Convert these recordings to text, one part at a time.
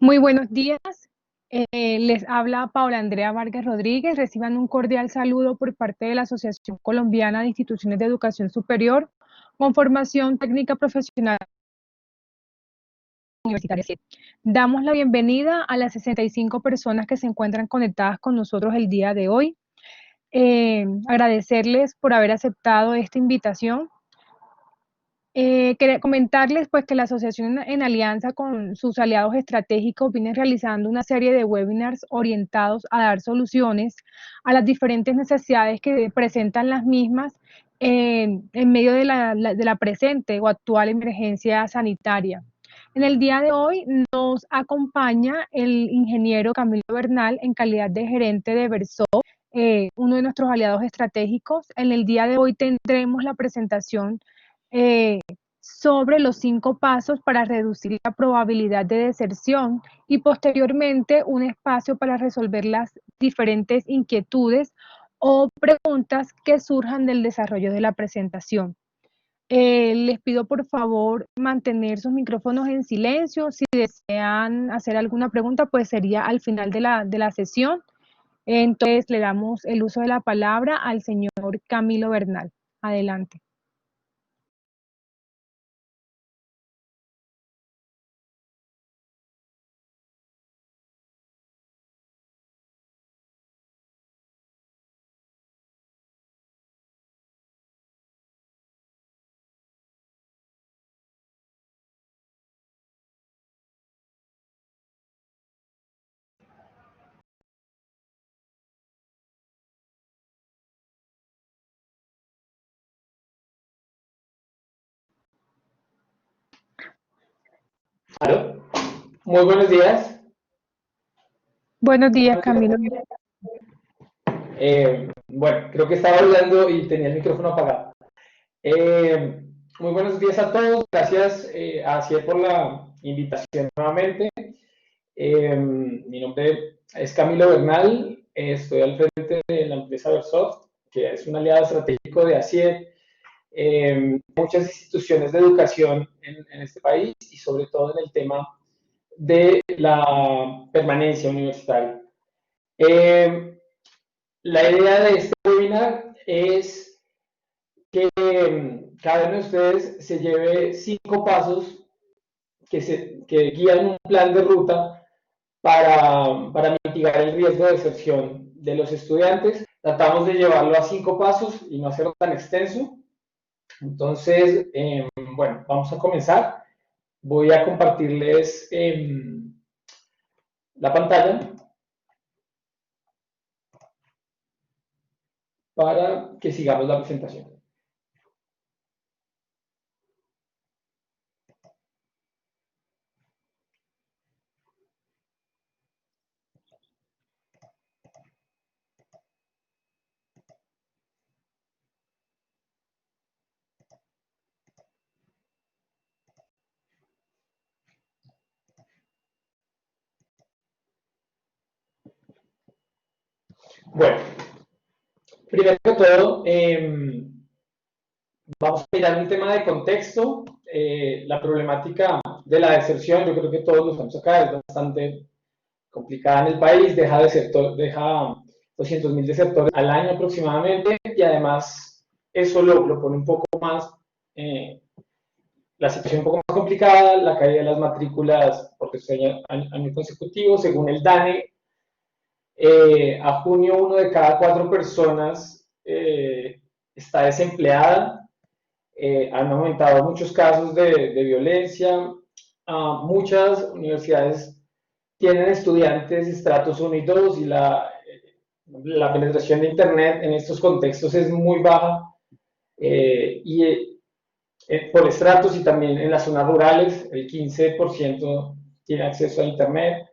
Muy buenos días. Les habla Paula Andrea Vargas Rodríguez. Reciban un cordial saludo por parte de la Asociación Colombiana de Instituciones de Educación Superior con formación técnica profesional universitaria. Damos la bienvenida a las 65 personas que se encuentran conectadas con nosotros el día de hoy. Agradecerles por haber aceptado esta invitación. Quería comentarles pues que la asociación en alianza con sus aliados estratégicos viene realizando una serie de webinars orientados a dar soluciones a las diferentes necesidades que presentan las mismas en medio de la presente o actual emergencia sanitaria. En el día de hoy nos acompaña el ingeniero Camilo Bernal en calidad de gerente de Verso, uno de nuestros aliados estratégicos. En el día de hoy tendremos la presentación sobre los 5 pasos para reducir la probabilidad de deserción y posteriormente un espacio para resolver las diferentes inquietudes o preguntas que surjan del desarrollo de la presentación. Les pido por favor mantener sus micrófonos en silencio. Si desean hacer alguna pregunta, pues sería al final de la sesión. Entonces le damos el uso de la palabra al señor Camilo Bernal. Adelante. ¿Aló? Muy buenos días. Buenos días, Camilo. Bueno, creo que estaba hablando y tenía el micrófono apagado. Muy buenos días a todos. Gracias a CIE por la invitación nuevamente. Mi nombre es Camilo Bernal. Estoy al frente de la empresa Versoft, que es un aliado estratégico de ACIE. Muchas instituciones de educación en este país y sobre todo en el tema de la permanencia universitaria. La idea de este webinar es que cada uno de ustedes se lleve 5 pasos que guían un plan de ruta para mitigar el riesgo de deserción de los estudiantes. Tratamos de llevarlo a 5 pasos y no hacerlo tan extenso. Entonces, bueno, vamos a comenzar. Voy a compartirles la pantalla para que sigamos la presentación. Bueno, primero que todo, vamos a mirar un tema de contexto. La problemática de la deserción, yo creo que todos lo estamos acá, es bastante complicada en el país, deja 200.000 desertores al año aproximadamente, y además eso lo pone un poco más, la situación un poco más complicada, la caída de las matrículas por tercer año consecutivo, según el DANE. A junio, 1 de cada 4 personas está desempleada. Han aumentado muchos casos de violencia. Muchas universidades tienen estudiantes estratos 1 y 2 y la penetración de Internet en estos contextos es muy baja. Por estratos y también en las zonas rurales, el 15% tiene acceso a Internet.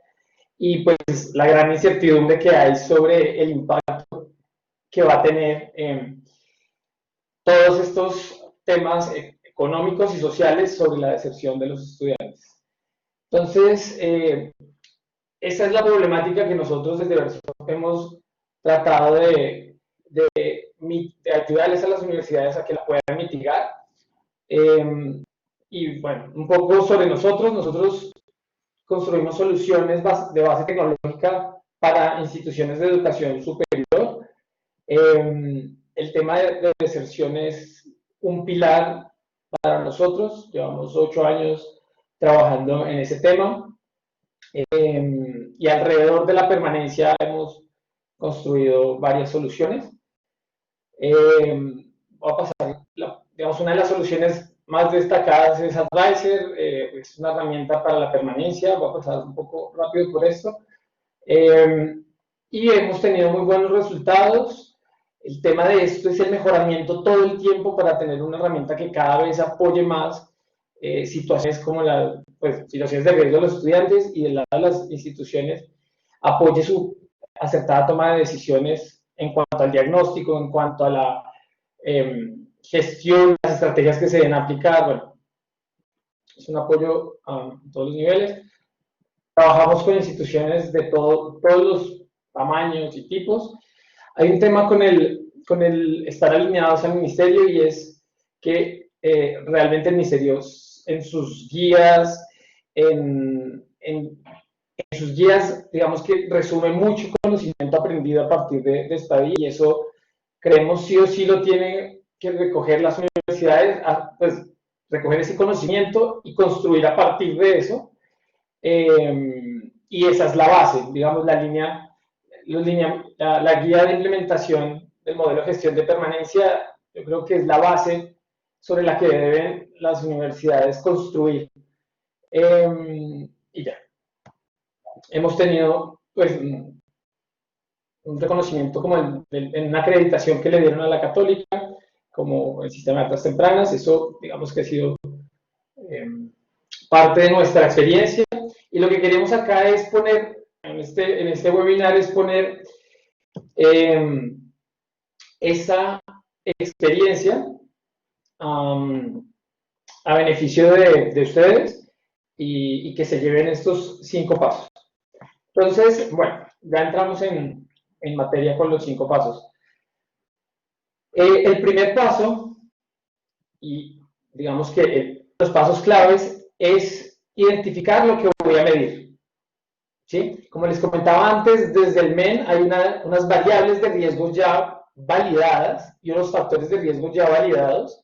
Y pues la gran incertidumbre que hay sobre el impacto que va a tener todos estos temas económicos y sociales sobre la deserción de los estudiantes. Entonces, esa es la problemática que nosotros desde Versoft hemos tratado de ayudarles a las universidades a que la puedan mitigar. Y bueno, un poco sobre nosotros. Nosotros construimos soluciones de base tecnológica para instituciones de educación superior. El tema de deserción es un pilar para nosotros. Llevamos 8 años trabajando en ese tema. Y alrededor de la permanencia hemos construido varias soluciones. Voy a pasar, digamos, una de las soluciones más destacadas es Advisor, es una herramienta para la permanencia. Voy a pasar un poco rápido por esto. Y hemos tenido muy buenos resultados. El tema de esto es el mejoramiento todo el tiempo para tener una herramienta que cada vez apoye más situaciones como situaciones de riesgo de los estudiantes, y de las instituciones apoye su acertada toma de decisiones en cuanto al diagnóstico, en cuanto a la gestión, las estrategias que se deben aplicar. Bueno, es un apoyo a todos los niveles. Trabajamos con instituciones de todos los tamaños y tipos. Hay un tema con el estar alineados al ministerio, y es que realmente el ministerio en sus guías, digamos que resume mucho conocimiento aprendido a partir de esta vía, y eso creemos sí o sí lo tiene que recoger las universidades, pues recoger ese conocimiento y construir a partir de eso. Y esa es la base, digamos, la guía de implementación del modelo de gestión de permanencia. Yo creo que es la base sobre la que deben las universidades construir. Y ya. Hemos tenido, pues, un reconocimiento como en una acreditación que le dieron a la Católica, como el sistema de altas tempranas. Eso, digamos que ha sido parte de nuestra experiencia. Y lo que queremos acá es poner, en este webinar, es poner esa experiencia a beneficio de ustedes, y que se lleven estos 5 pasos. Entonces, bueno, ya entramos en materia con los 5 pasos. El primer paso, y digamos que los pasos claves, es identificar lo que voy a medir. ¿Sí? Como les comentaba antes, desde el MEN hay unas variables de riesgo ya validadas y unos factores de riesgo ya validados,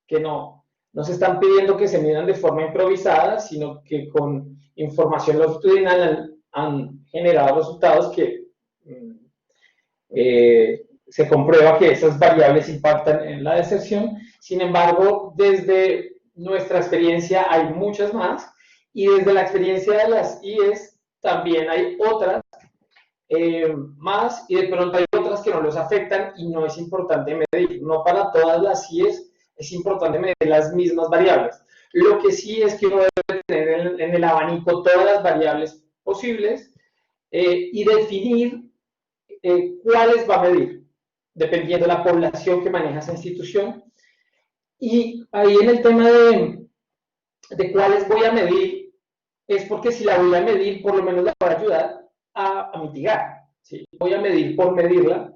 que no se están pidiendo que se midan de forma improvisada, sino que con información longitudinal han generado resultados que se comprueba que esas variables impactan en la deserción. Sin embargo, desde nuestra experiencia hay muchas más, y desde la experiencia de las IES también hay otras más, y de pronto hay otras que no los afectan y no es importante medir. No para todas las IES es importante medir las mismas variables. Lo que sí es que uno debe tener en el abanico todas las variables posibles, y definir cuáles va a medir, dependiendo de la población que maneja esa institución. Y ahí en el tema de cuáles voy a medir, es porque si la voy a medir, por lo menos la voy a ayudar a mitigar. ¿Sí? Voy a medir por medirla,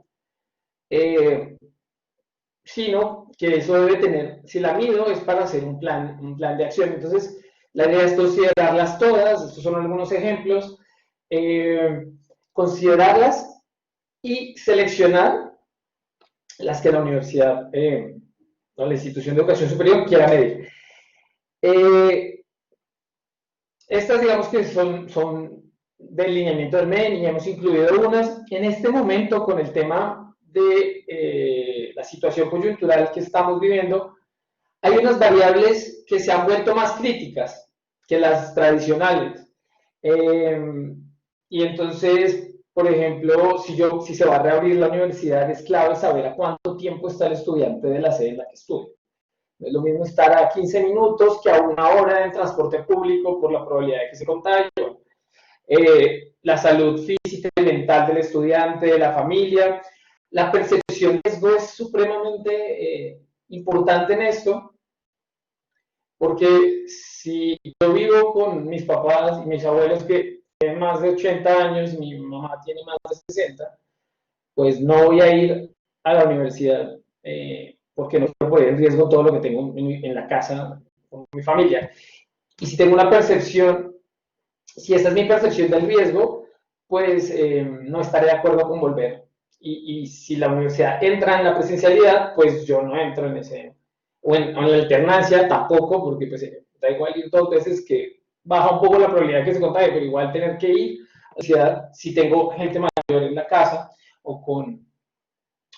sino que eso debe tener, si la mido, es para hacer un plan de acción. Entonces, la idea es considerarlas todas. Estos son algunos ejemplos. Considerarlas y seleccionar las que la universidad o la institución de educación superior quiera medir. Estas, digamos que son del lineamiento del MEN, y hemos incluido unas. En este momento, con el tema de la situación coyuntural que estamos viviendo, hay unas variables que se han vuelto más críticas que las tradicionales. Y entonces, por ejemplo, si se va a reabrir la universidad, es clave saber a cuánto tiempo está el estudiante de la sede en la que estudia. No es lo mismo estar a 15 minutos que a 1 hora en transporte público por la probabilidad de que se contagie. La salud física y mental del estudiante, de la familia. La percepción de riesgo es supremamente importante en esto, porque si yo vivo con mis papás y mis abuelos que tienen más de 80 años, mi mamá tiene más de 60, pues no voy a ir a la universidad porque no quiero poner en riesgo todo lo que tengo en la casa con mi familia. Y si tengo una percepción Si esta es mi percepción del riesgo, pues no estaré de acuerdo con volver. Y si la universidad entra en la presencialidad, pues yo no entro en ese, o en la alternancia tampoco, porque pues da igual ir 2 veces, que baja un poco la probabilidad de que se contagie, pero igual tener que ir a la ciudad si tengo gente mayor en la casa o con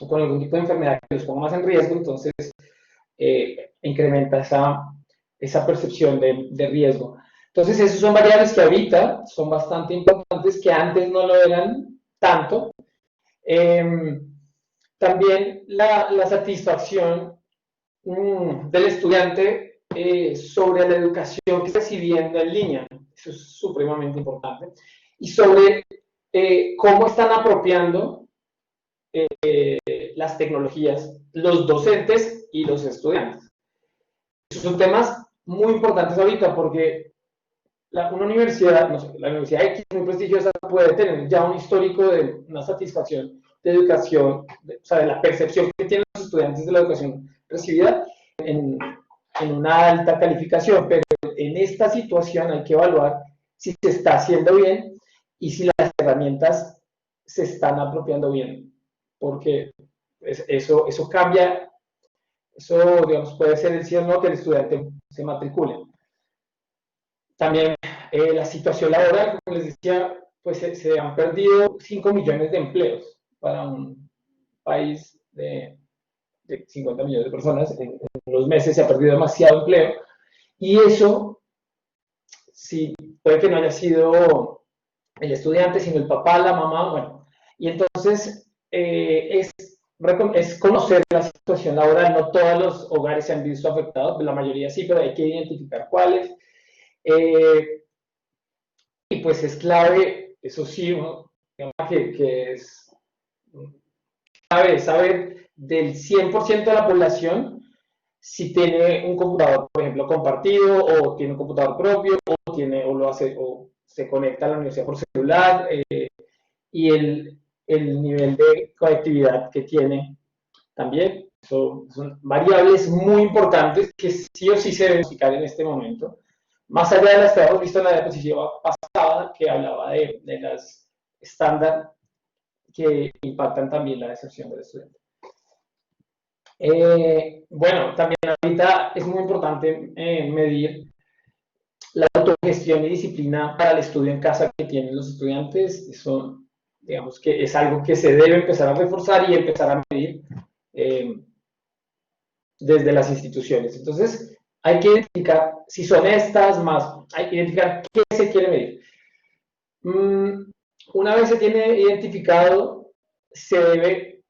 algún tipo de enfermedad que los ponga más en riesgo, entonces incrementa esa percepción de riesgo. Entonces, esas son variables que ahorita son bastante importantes, que antes no lo eran tanto. También la satisfacción del estudiante sobre la educación que está recibiendo en línea, eso es supremamente importante, y sobre cómo están apropiando las tecnologías los docentes y los estudiantes. Esos son temas muy importantes ahorita porque una universidad, no sé, la Universidad X, muy prestigiosa, puede tener ya un histórico de una satisfacción de educación, o sea, de la percepción que tienen los estudiantes de la educación recibida en, en una alta calificación, pero en esta situación hay que evaluar si se está haciendo bien y si las herramientas se están apropiando bien, porque eso cambia, eso, digamos, puede ser el sí o no que el estudiante se matricule. También la situación laboral, como les decía, pues se han perdido 5 millones de empleos para un país de 50 millones de personas. En unos meses se ha perdido demasiado empleo. Y eso, sí, puede que no haya sido el estudiante, sino el papá, la mamá, bueno. Y entonces es conocer la situación laboral. No todos los hogares se han visto afectados, la mayoría sí, pero hay que identificar cuáles. Y pues es clave, eso sí, ¿no? que es clave saber del 100% de la población si tiene un computador, por ejemplo, compartido, o tiene un computador propio, o lo hace, o se conecta a la universidad por celular, y el nivel de conectividad que tiene también. Son variables muy importantes que sí o sí se deben buscar en este momento, más allá de las que habíamos visto en la diapositiva pasada, que hablaba de las estándar que impactan también la deserción del estudiante. Bueno, también ahorita es muy importante medir la autogestión y disciplina para el estudio en casa que tienen los estudiantes. Eso, digamos que es algo que se debe empezar a reforzar y empezar a medir desde las instituciones. Entonces, hay que identificar si son estas, más hay que identificar qué se quiere medir. Una vez se tiene identificado, se debe,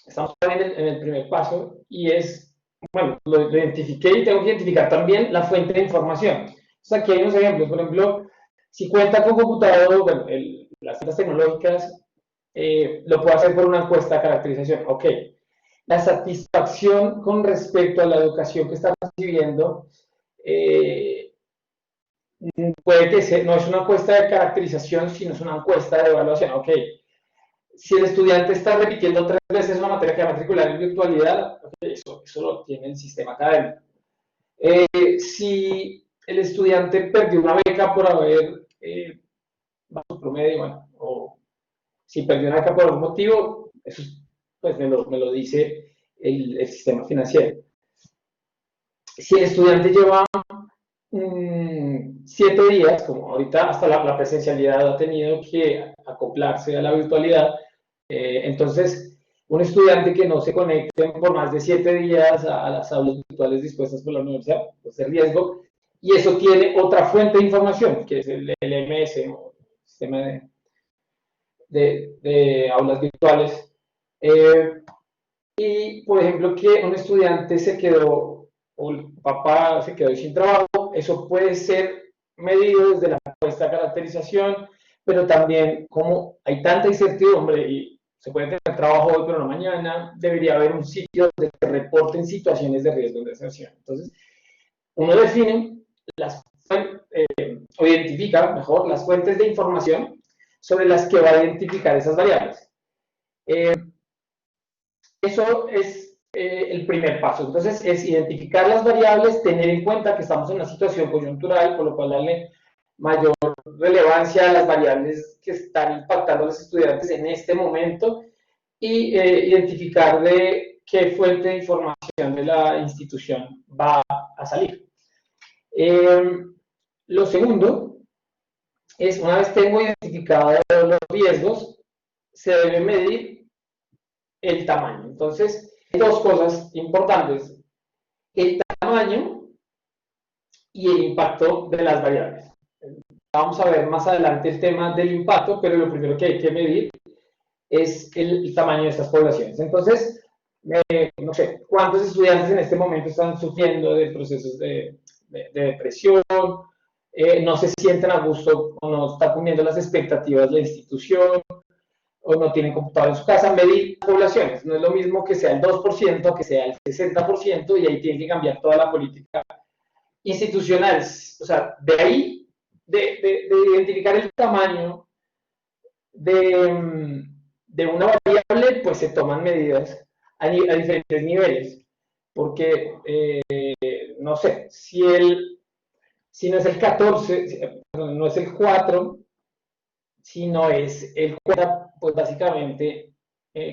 estamos en el primer paso, y es, bueno, lo identifiqué y tengo que identificar también la fuente de información. Entonces, aquí hay unos ejemplos. Por ejemplo, si cuenta con computador, bueno, las tiendas tecnológicas, lo puedo hacer por una encuesta de caracterización. Ok. La satisfacción con respecto a la educación que está recibiendo puede que no es una encuesta de caracterización, sino es una encuesta de evaluación. Ok, si el estudiante está repitiendo 3 veces una materia que va a matricular en virtualidad, okay, eso lo tiene el sistema académico. Si el estudiante perdió una beca por haber bajo promedio, bueno, o si perdió una beca por algún motivo, eso pues me lo dice el sistema financiero. Si el estudiante lleva 7 días, como ahorita hasta la presencialidad ha tenido que acoplarse a la virtualidad, entonces un estudiante que no se conecte por más de 7 días a las aulas virtuales dispuestas por la universidad, pues es riesgo, y eso tiene otra fuente de información, que es el LMS, o sistema de aulas virtuales. Y, por ejemplo, que un estudiante se quedó, o el papá se quedó sin trabajo, eso puede ser medido desde la encuesta de caracterización, pero también como hay tanta incertidumbre y se puede tener trabajo hoy pero no mañana, debería haber un sitio donde se reporten situaciones de riesgo de deserción. Entonces, uno define o identifica mejor las fuentes de información sobre las que va a identificar esas variables. Eso es el primer paso. Entonces, es identificar las variables, tener en cuenta que estamos en una situación coyuntural, por lo cual darle mayor relevancia a las variables que están impactando a los estudiantes en este momento y identificar de qué fuente de información de la institución va a salir. Lo segundo es, una vez tengo identificado los riesgos, se debe medir el tamaño. Entonces, hay dos cosas importantes: el tamaño y el impacto de las variables. Vamos a ver más adelante el tema del impacto, pero lo primero que hay que medir es el tamaño de estas poblaciones. Entonces, no sé, ¿cuántos estudiantes en este momento están sufriendo de procesos de depresión? No se sienten a gusto o no están cumpliendo las expectativas de la institución, o no tienen computador en su casa. Medir poblaciones, no es lo mismo que sea el 2% que sea el 60%, y ahí tiene que cambiar toda la política institucional. O sea, de ahí, de identificar el tamaño de una variable, pues se toman medidas a diferentes niveles, porque, no sé, si no es el 14, no es el 4, si no es el 40, pues básicamente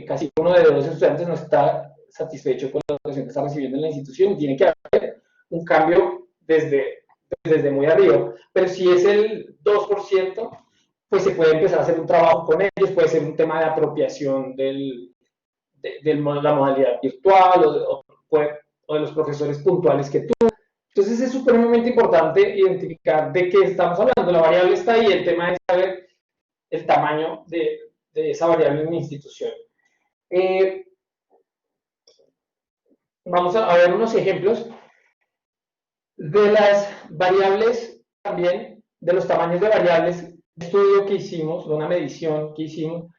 casi uno de los estudiantes no está satisfecho con la educación que está recibiendo en la institución, y tiene que haber un cambio desde muy arriba. Pero si es el 2%, pues se puede empezar a hacer un trabajo con ellos, puede ser un tema de apropiación de la modalidad virtual o de los profesores puntuales que tú. Entonces es supremamente importante identificar de qué estamos hablando. La variable está ahí, el tema es saber el tamaño de esa variable en una institución. Vamos a ver unos ejemplos de las variables también, de los tamaños de variables, de estudio que hicimos, de una medición que hicimos,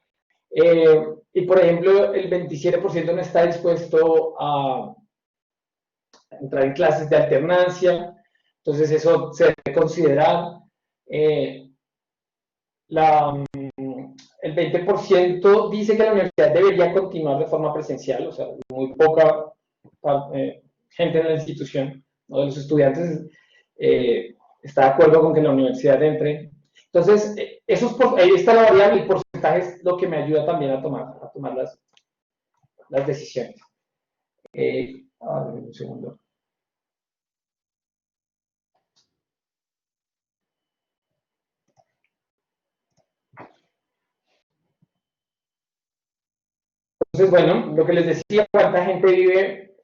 y por ejemplo el 27% no está dispuesto a entrar en clases de alternancia, entonces eso se debe considerar. El 20% dice que la universidad debería continuar de forma presencial, o sea, muy poca gente en la institución, ¿no? De los estudiantes está de acuerdo con que la universidad entre. Entonces, ahí está la variable, el porcentaje es lo que me ayuda también a tomar las decisiones. A ver, un segundo. Entonces, bueno, lo que les decía, cuánta gente vive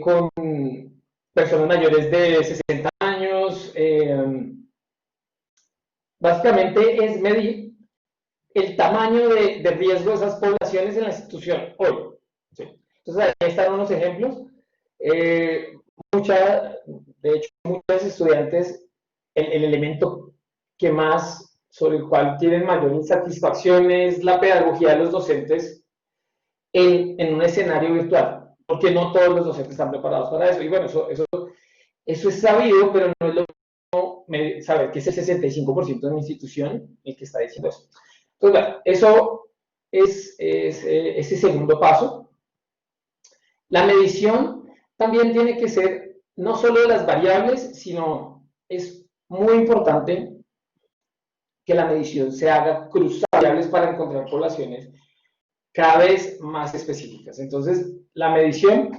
con personas mayores de 60 años. Básicamente es medir el tamaño de riesgo de esas poblaciones en la institución hoy. ¿Sí? Entonces, ahí están unos ejemplos. De hecho, muchos estudiantes, el elemento sobre el cual tienen mayor insatisfacción es la pedagogía de los docentes en un escenario virtual, porque no todos los docentes están preparados para eso. Y bueno, eso es sabido, pero no es lo mismo saber que es el 65% de una institución el que está diciendo eso. Entonces, bueno, eso es ese segundo paso. La medición también tiene que ser no solo de las variables, sino es muy importante que la medición se haga cruzando variables para encontrar poblaciones cada vez más específicas. Entonces, la medición,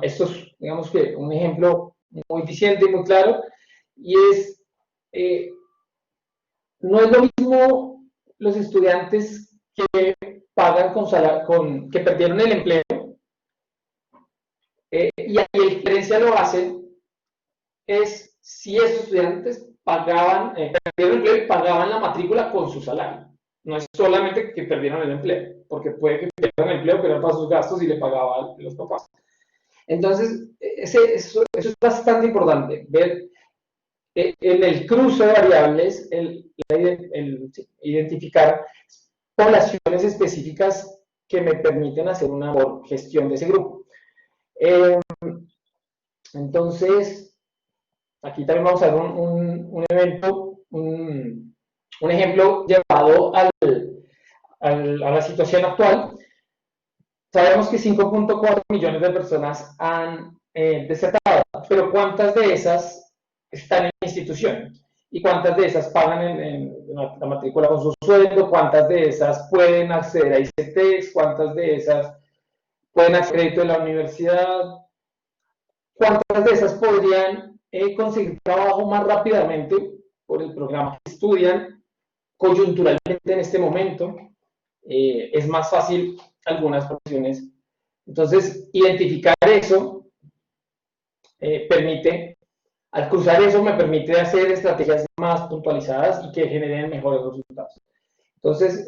esto es, digamos que, un ejemplo muy eficiente y muy claro, y es, no es lo mismo los estudiantes que pagan que perdieron el empleo, y ahí la diferencia lo hace es si esos estudiantes perdieron el empleo y pagaban la matrícula con su salario. No es solamente que perdieron el empleo, porque puede que perdieran el empleo, pero para sus gastos y le pagaban los papás. Entonces, eso es bastante importante, ver en el cruce de variables, identificar poblaciones específicas que me permiten hacer una gestión de ese grupo. Entonces, aquí también vamos a ver un evento, un ejemplo llevado a la situación actual. Sabemos que 5.4 millones de personas han desertado, pero ¿cuántas de esas están en la institución y cuántas de esas pagan en la matrícula con su sueldo, cuántas de esas pueden acceder a ICETEX, cuántas de esas pueden acceder a crédito en la universidad, cuántas de esas podrían conseguir trabajo más rápidamente por el programa que estudian coyunturalmente en este momento. Es más fácil algunas profesiones. Entonces, identificar eso permite, al cruzar eso, me permite hacer estrategias más puntualizadas y que generen mejores resultados. Entonces,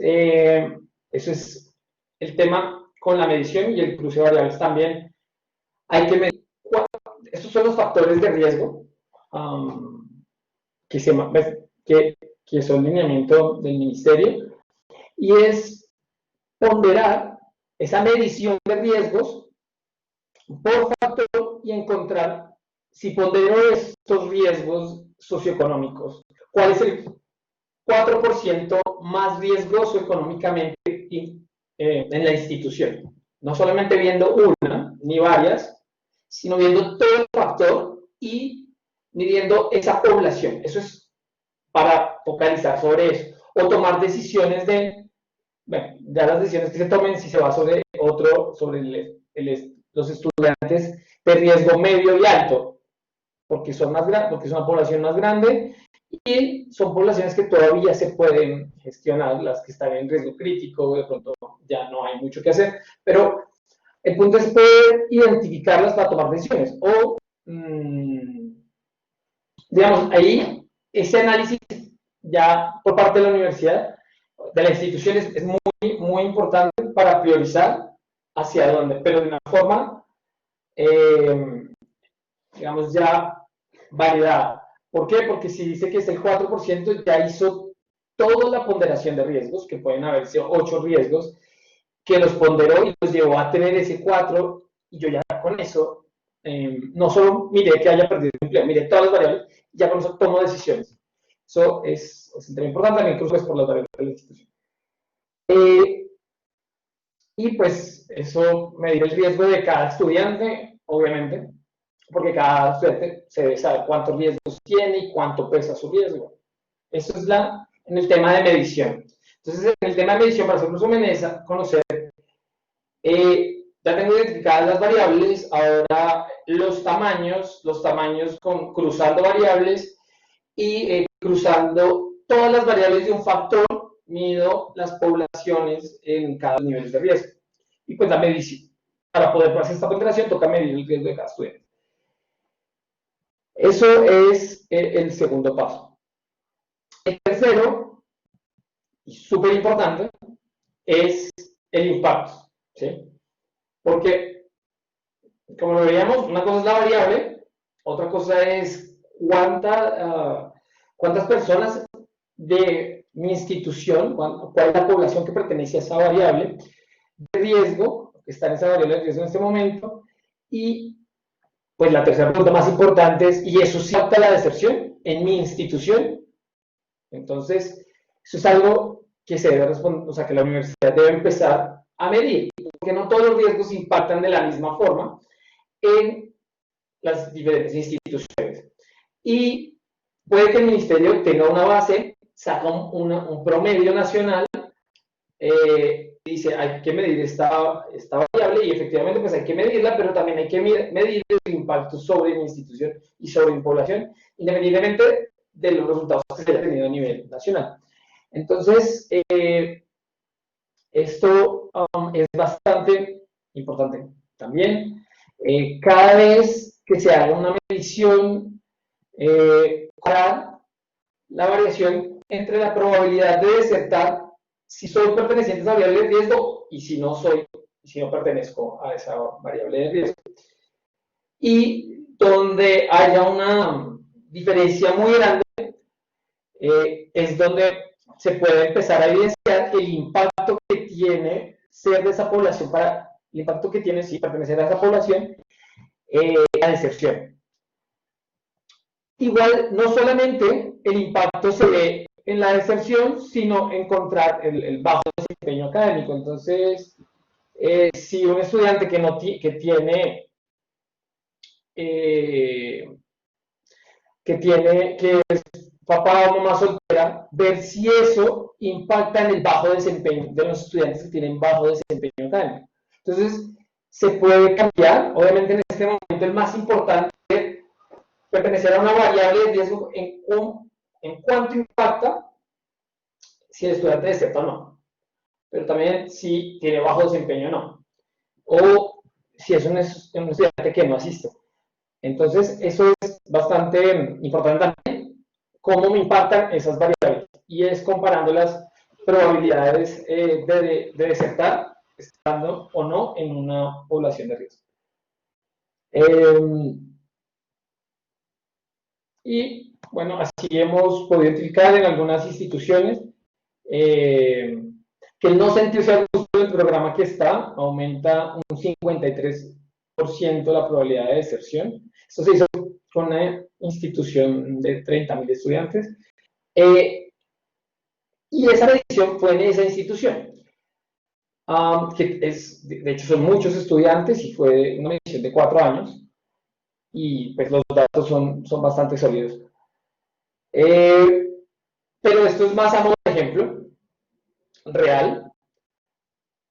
eso es el tema con la medición y el cruce de variables también. Hay que medir. Estos son los factores de riesgo que son lineamiento del ministerio, y es ponderar esa medición de riesgos por factor y encontrar, si pondero estos riesgos socioeconómicos, cuál es el 4% más riesgoso económicamente en la institución. No solamente viendo una ni varias, sino viendo todo el factor y midiendo esa población. Eso es para focalizar sobre eso. O tomar decisiones bueno, ya las decisiones que se tomen, si se va sobre los estudiantes de riesgo medio y alto, porque son más grandes, porque es una población más grande y son poblaciones que todavía se pueden gestionar. Las que están en riesgo crítico, de pronto ya no hay mucho que hacer, pero el punto es poder identificarlas para tomar decisiones. O, digamos, ahí ese análisis ya por parte de la universidad, de la institución, es muy, muy importante para priorizar hacia dónde, pero de una forma, digamos, ya validada. ¿Por qué? Porque si dice que es el 4%, ya hizo toda la ponderación de riesgos, que pueden haberse 8 riesgos, que los ponderó y los llevó a tener ese 4, y yo ya con eso, no solo miré que haya perdido el empleo, miré todas las variables, y ya con eso tomo decisiones. Eso es importante, también incluso es por las variables de la institución. Y pues eso, medir el riesgo de cada estudiante, obviamente, porque cada estudiante se debe saber cuántos riesgos tiene y cuánto pesa su riesgo. Eso es en el tema de medición. Entonces, en el tema de medición, para hacer un resumen, es conocer, ya tengo identificadas las variables, ahora los tamaños cruzando variables y cruzando todas las variables de un factor, mido las poblaciones en cada nivel de riesgo. Y pues la medición. Para poder hacer esta ponderación, toca medir el riesgo de cada estudiante. Eso es el segundo paso. El tercero, y súper importante, es el impacto, ¿sí? Porque, como lo veíamos, una cosa es la variable, otra cosa es cuántas personas de mi institución, cuál es la población que pertenece a esa variable de riesgo, que está en esa variable de riesgo en este momento, y pues la tercera pregunta más importante es, ¿y eso sí afecta la deserción en mi institución? Entonces, eso es algo que se debe responder, o sea, que la universidad debe empezar a medir, porque no todos los riesgos impactan de la misma forma en las diferentes instituciones. Y puede que el ministerio tenga una base, saca un promedio nacional, dice, hay que medir esta variable, y efectivamente pues hay que medirla, pero también hay que medir el impacto sobre mi institución y sobre mi población, independientemente de los resultados que se haya tenido a nivel nacional. Entonces, esto es bastante importante también. Cada vez que se haga una medición, para la variación entre la probabilidad de desertar, si soy perteneciente a esa variable de riesgo y si no pertenezco a esa variable de riesgo. Y donde haya una diferencia muy grande, es donde se puede empezar a evidenciar el impacto que tiene ser de esa población, el impacto que tiene si pertenecer a esa población, la deserción. Igual, no solamente el impacto se ve en la deserción, sino encontrar el bajo desempeño académico. Entonces, si un estudiante que tiene que es papá o mamá soltera, ver si eso impacta en el bajo desempeño de los estudiantes que tienen bajo desempeño académico. Entonces, se puede cambiar, obviamente en este momento el más importante es pertenecer a una variable de riesgo en cuánto impacta si el estudiante deserta o no, pero también si tiene bajo desempeño o no, o si es un estudiante que no asiste. Entonces, eso es bastante importante también, cómo me impactan esas variables, y es comparando las probabilidades de desertar, estando o no en una población de riesgo. Y bueno, así hemos podido identificar en algunas instituciones que el no sentirse a gusto del programa que está aumenta un 53% la probabilidad de deserción. Esto se hizo con una institución de 30.000 estudiantes. Y esa medición fue en esa institución, que es, de hecho son muchos estudiantes y fue una medición de 4 años, y pues los datos son bastante sólidos. Pero esto es más a modo de ejemplo real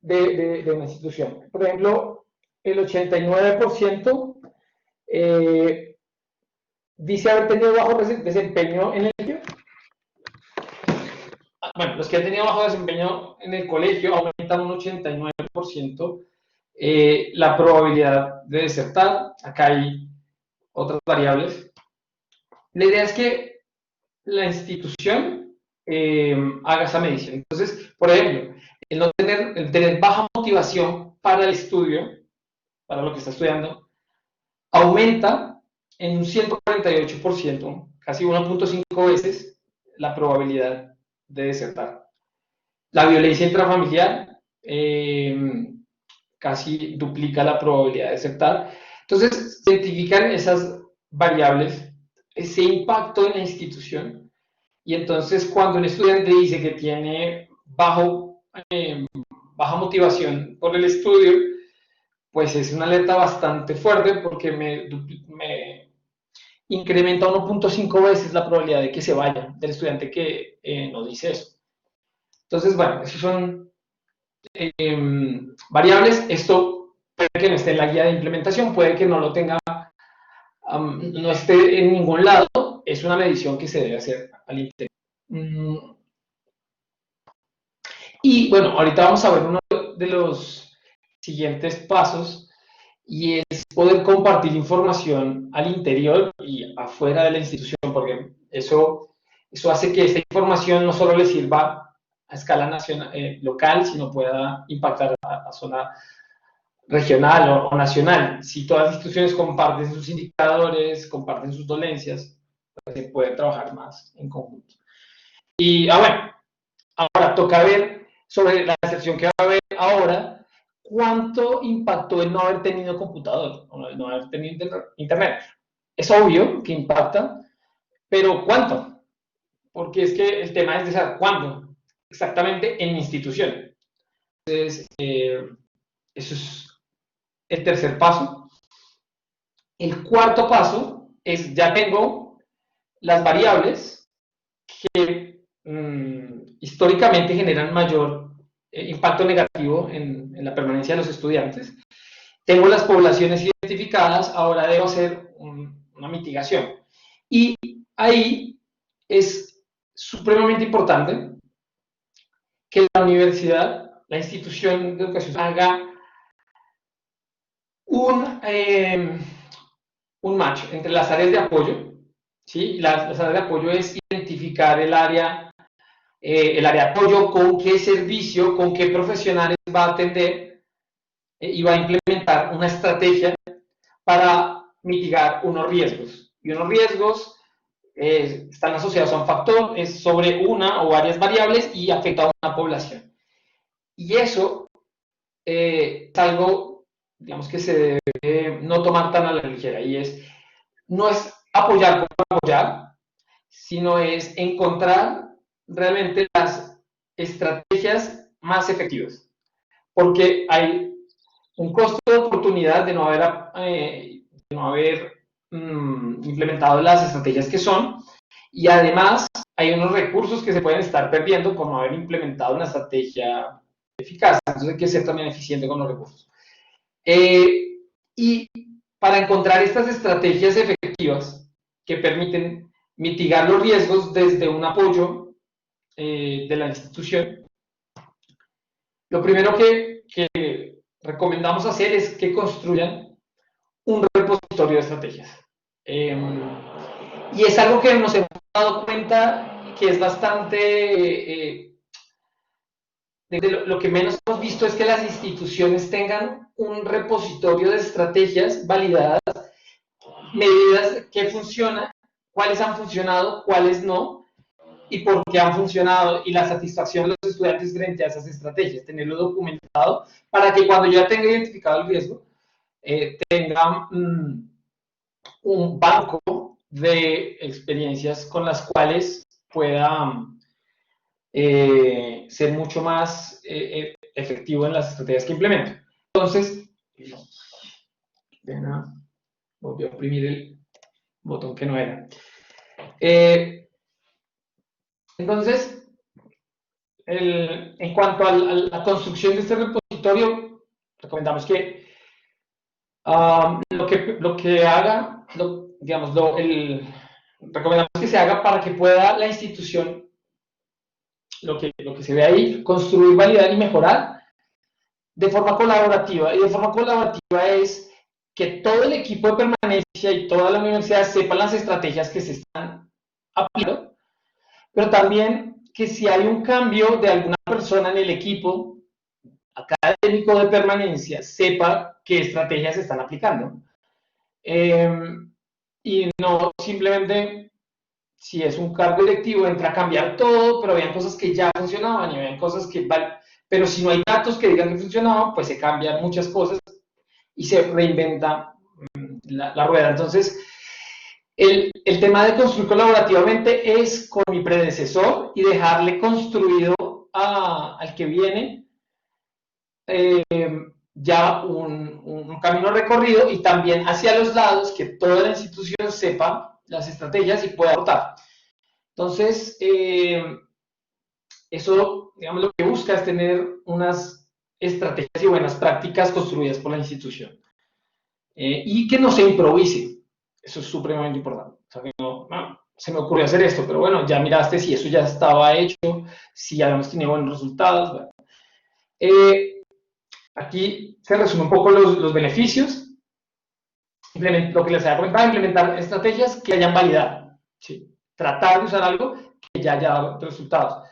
de una institución. Por ejemplo, el 89% dice haber tenido bajo desempeño en el colegio. Bueno, los que han tenido bajo desempeño en el colegio aumentan un 89% la probabilidad de desertar. Acá hay otras variables. La idea es que la institución haga esa medición. Entonces, por ejemplo, el tener baja motivación para el estudio, para lo que está estudiando, aumenta en un 148%, casi 1.5 veces, la probabilidad de desertar. La violencia intrafamiliar casi duplica la probabilidad de desertar. Entonces, se identifican esas variables, ese impacto en la institución, y entonces cuando un estudiante dice que tiene baja motivación por el estudio, pues es una alerta bastante fuerte, porque me incrementa 1.5 veces la probabilidad de que se vaya del estudiante que nos dice eso. Entonces, bueno, esos son variables. Esto puede que no esté en la guía de implementación, puede que no lo tenga, no esté en ningún lado. Es una medición que se debe hacer al interior. Y bueno, ahorita vamos a ver uno de los siguientes pasos, y es poder compartir información al interior y afuera de la institución, porque eso hace que esta información no solo le sirva a escala nacional, local, sino pueda impactar a zona regional o nacional. Si todas las instituciones comparten sus indicadores, comparten sus dolencias, pues se puede trabajar más en conjunto. Y bueno, ahora toca ver sobre la excepción que va a haber ahora, cuánto impactó el no haber tenido computador, o no haber tenido internet. Es obvio que impacta, pero ¿cuánto? Porque es que el tema es de saber cuándo exactamente en mi institución. Entonces, eso es el tercer paso. El cuarto paso es, ya tengo las variables que históricamente generan mayor impacto negativo en la permanencia de los estudiantes. Tengo las poblaciones identificadas, ahora debo hacer una mitigación. Y ahí es supremamente importante que la universidad, la institución de educación, haga un match entre las áreas de apoyo, ¿sí? Las áreas de apoyo es identificar el área de apoyo, con qué servicio, con qué profesionales va a atender, y va a implementar una estrategia para mitigar unos riesgos. Y unos riesgos están asociados a un factor, es sobre una o varias variables y afecta a una población. Y eso es algo, digamos, que se debe no tomar tan a la ligera, y no es apoyar por apoyar, sino es encontrar realmente las estrategias más efectivas, porque hay un costo de oportunidad de no haber implementado las estrategias que son, y además hay unos recursos que se pueden estar perdiendo por no haber implementado una estrategia eficaz. Entonces hay que ser también eficiente con los recursos. Y para encontrar estas estrategias efectivas que permiten mitigar los riesgos desde un apoyo de la institución, lo primero que recomendamos hacer es que construyan un repositorio de estrategias. Y es algo que nos hemos dado cuenta que es bastante... lo que menos hemos visto es que las instituciones tengan un repositorio de estrategias validadas, medidas que funcionan, cuáles han funcionado, cuáles no, y por qué han funcionado, y la satisfacción de los estudiantes frente a esas estrategias, tenerlo documentado para que cuando ya tenga identificado el riesgo, tenga un banco de experiencias con las cuales pueda ser mucho más efectivo en las estrategias que implemento. Entonces, volví a oprimir el botón que no era. Entonces, en cuanto a la construcción de este repositorio, recomendamos que lo que haga, recomendamos que se haga para que pueda la institución, lo que se ve ahí, construir, validar y mejorar de forma colaborativa. Y de forma colaborativa es que todo el equipo de permanencia y toda la universidad sepan las estrategias que se están aplicando, pero también que si hay un cambio de alguna persona en el equipo académico de permanencia, sepa qué estrategias se están aplicando. Y no simplemente, si es un cargo directivo, entra a cambiar todo, pero habían cosas que ya funcionaban y habían cosas que... Pero si no hay datos que digan que funcionaban, pues se cambian muchas cosas y se reinventa la rueda. Entonces, el tema de construir colaborativamente es con mi predecesor y dejarle construido al que viene ya un camino recorrido, y también hacia los lados que toda la institución sepa las estrategias y pueda aportar. Entonces, eso, digamos, lo que busca es tener unas estrategias y buenas prácticas construidas por la institución. Y que no se improvise. Eso es supremamente importante. O sea, que no, se me ocurrió hacer esto, pero bueno, ya miraste si eso ya estaba hecho, si ya hemos tenido buenos resultados. Bueno. Aquí se resumen un poco los beneficios. Lo que les había comentado, implementar estrategias que hayan validado. ¿Sí? Tratar de usar algo que ya haya dado resultados.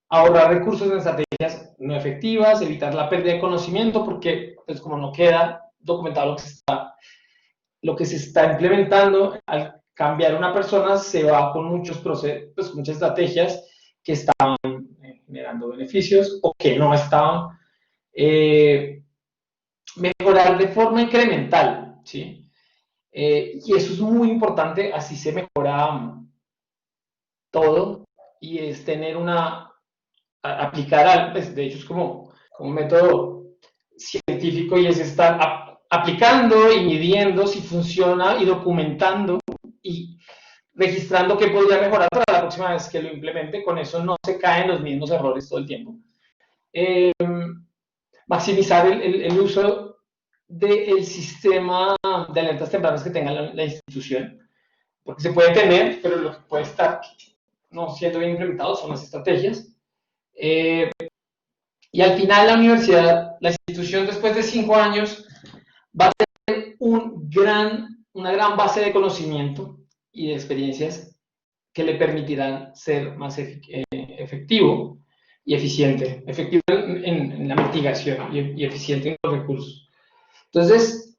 Ahorrar recursos en estrategias no efectivas, evitar la pérdida de conocimiento, porque pues, como no queda documentado lo que se está implementando, al cambiar una persona se va con muchos procesos, pues, muchas estrategias que estaban generando beneficios o que no estaban. Mejorar de forma incremental, ¿sí? Y eso es muy importante, así se mejora todo, y es tener aplicar, pues, de hecho es como un método científico, y es estar aplicando y midiendo si funciona y documentando y registrando qué podría mejorar para la próxima vez que lo implemente. Con eso no se caen los mismos errores todo el tiempo. Maximizar el uso del sistema de alertas tempranas que tenga la institución, porque se puede tener, pero lo que puede estar no siendo bien implementado son las estrategias. Y al final la universidad, la institución, después de 5 años, va a tener una gran base de conocimiento y de experiencias que le permitirán ser más efectivo y eficiente. Efectivo en la mitigación y eficiente en los recursos. Entonces,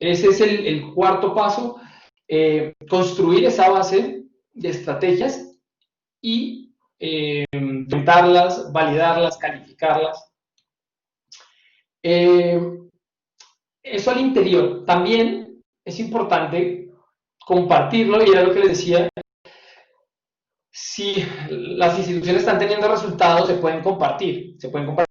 ese es el cuarto paso, construir esa base de estrategias y implementarlas, validarlas, calificarlas. Eso al interior. También es importante compartirlo, y era lo que les decía, si las instituciones están teniendo resultados, se pueden compartir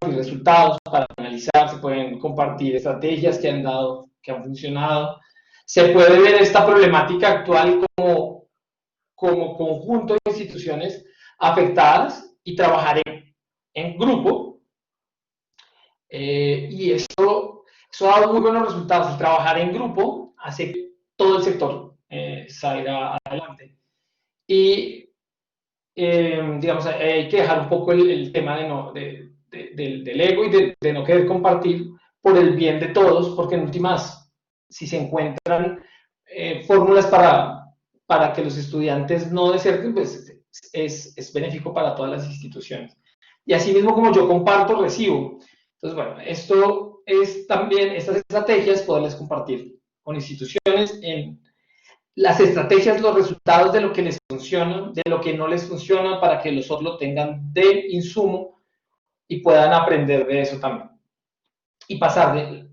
resultados para analizar, se pueden compartir estrategias que han dado que han funcionado. Se puede ver esta problemática actual como conjunto de instituciones afectadas y trabajar en grupo. Y eso ha dado muy buenos resultados. El trabajar en grupo hace que todo el sector salga adelante. Y digamos, hay que dejar un poco el tema del ego y de no querer compartir por el bien de todos, porque en últimas, si se encuentran fórmulas para que los estudiantes no deserten, pues es benéfico para todas las instituciones. Y así mismo como yo comparto, recibo. Entonces, bueno, esto es también, estas estrategias, poderlas compartir con instituciones en las estrategias, los resultados de lo que les funciona, de lo que no les funciona, para que los otros lo tengan de insumo y puedan aprender de eso también. Y pasar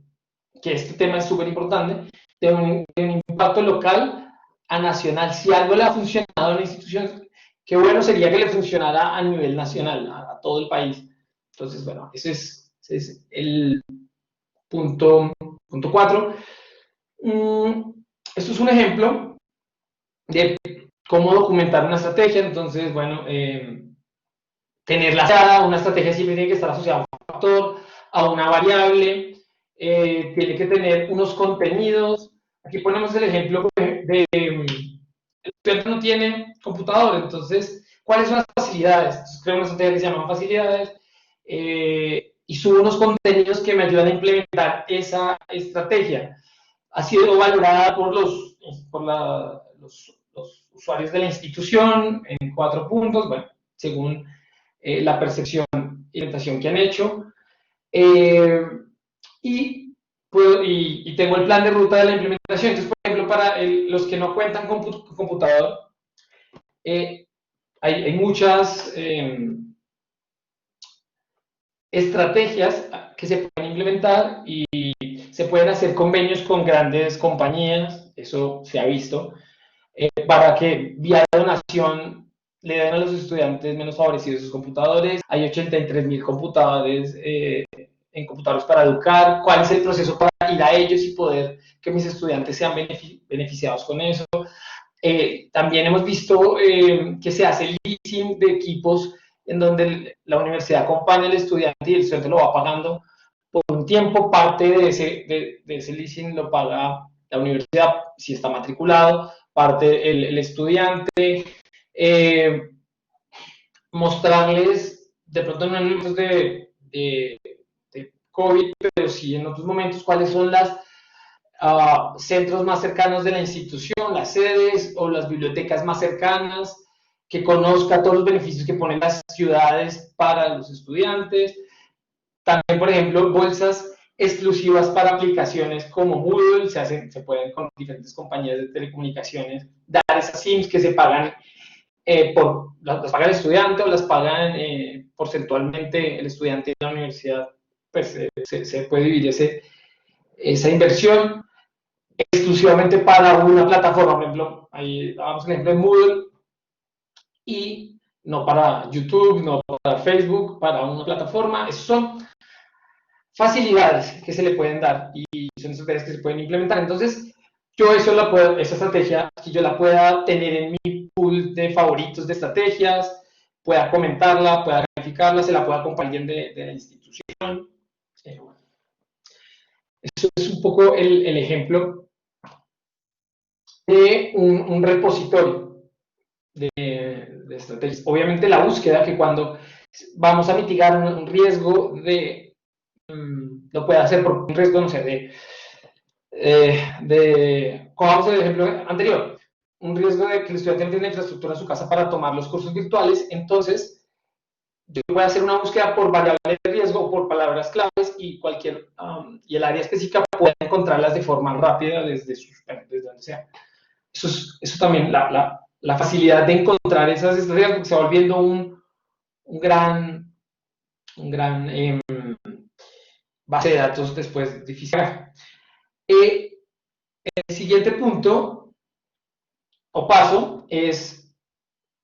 que este tema es súper importante, de un impacto local a nacional. Si algo le ha funcionado a una institución, qué bueno sería que le funcionara a nivel nacional, a todo el país. Entonces, bueno, ese es el punto 4. Esto es un ejemplo de cómo documentar una estrategia. Entonces, bueno, tenerla asociada, una estrategia siempre tiene que estar asociada a un factor, a una variable, tiene que tener unos contenidos. Aquí ponemos el ejemplo de el estudiante no tiene computador, entonces, ¿cuáles son las facilidades? Entonces, creo una estrategia que se llama facilidades, y subo unos contenidos que me ayudan a implementar esa estrategia. Ha sido valorada por los usuarios de la institución en 4 puntos, bueno, según la percepción y orientación que han hecho. Y tengo el plan de ruta de la implementación. Entonces, por ejemplo, para los que no cuentan con computador, hay muchas estrategias que se pueden implementar y se pueden hacer convenios con grandes compañías, eso se ha visto, para que vía donación le den a los estudiantes menos favorecidos sus computadores. Hay 83.000 computadores en computadores para educar. ¿Cuál es el proceso para ir a ellos y poder que mis estudiantes sean beneficiados con eso? También hemos visto que se hace leasing de equipos en donde la universidad acompaña al estudiante y el estudiante lo va pagando por un tiempo. Parte de ese leasing lo paga la universidad si está matriculado, parte el estudiante. Mostrarles, de pronto no en momentos de COVID, pero sí en otros momentos, cuáles son los centros más cercanos de la institución, las sedes o las bibliotecas más cercanas, que conozca todos los beneficios que ponen las ciudades para los estudiantes. También, por ejemplo, bolsas exclusivas para aplicaciones como Moodle, se pueden con diferentes compañías de telecomunicaciones dar esas SIMs que se pagan, las paga el estudiante o las pagan porcentualmente el estudiante de la universidad. Pues se puede dividir esa inversión exclusivamente para una plataforma. Por ejemplo, ahí damos un ejemplo de Moodle, y no para YouTube, no para Facebook, para una plataforma. Esas son facilidades que se le pueden dar y son estrategias que se pueden implementar. Entonces, yo esa estrategia, que yo la pueda tener en mi pool de favoritos de estrategias, pueda comentarla, pueda calificarla, se la pueda compartir de la institución. Eso es un poco el ejemplo de un repositorio de estrategias. Obviamente la búsqueda, que cuando vamos a mitigar un riesgo lo puede hacer por un riesgo, no sé, cojamos el ejemplo anterior, un riesgo de que el estudiante no tiene infraestructura en su casa para tomar los cursos virtuales. Entonces yo voy a hacer una búsqueda por variable de riesgo o por palabras claves, y y el área específica puede encontrarlas de forma rápida desde donde sea. Eso también, la facilidad de encontrar esas estrategias, porque se va volviendo un gran base de datos después difícil. El siguiente punto o paso es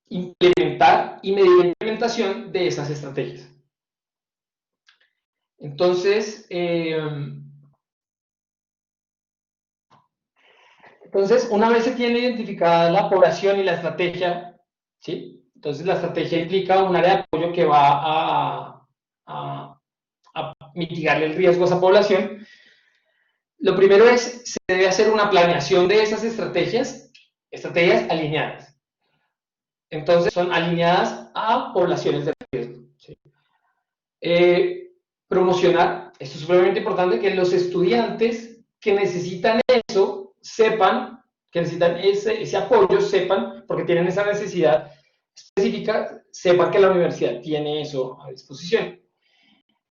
implementar y medir la implementación de esas estrategias. Entonces, Entonces, una vez se tiene identificada la población y la estrategia, ¿sí? Entonces, la estrategia implica un área de apoyo que va a mitigar el riesgo a esa población. Lo primero es, se debe hacer una planeación de esas estrategias alineadas. Entonces, son alineadas a poblaciones de riesgo, ¿sí? Promocionar, esto es supremamente importante, que los estudiantes que necesitan eso sepan, que necesitan ese apoyo, sepan, porque tienen esa necesidad específica, sepan que la universidad tiene eso a disposición.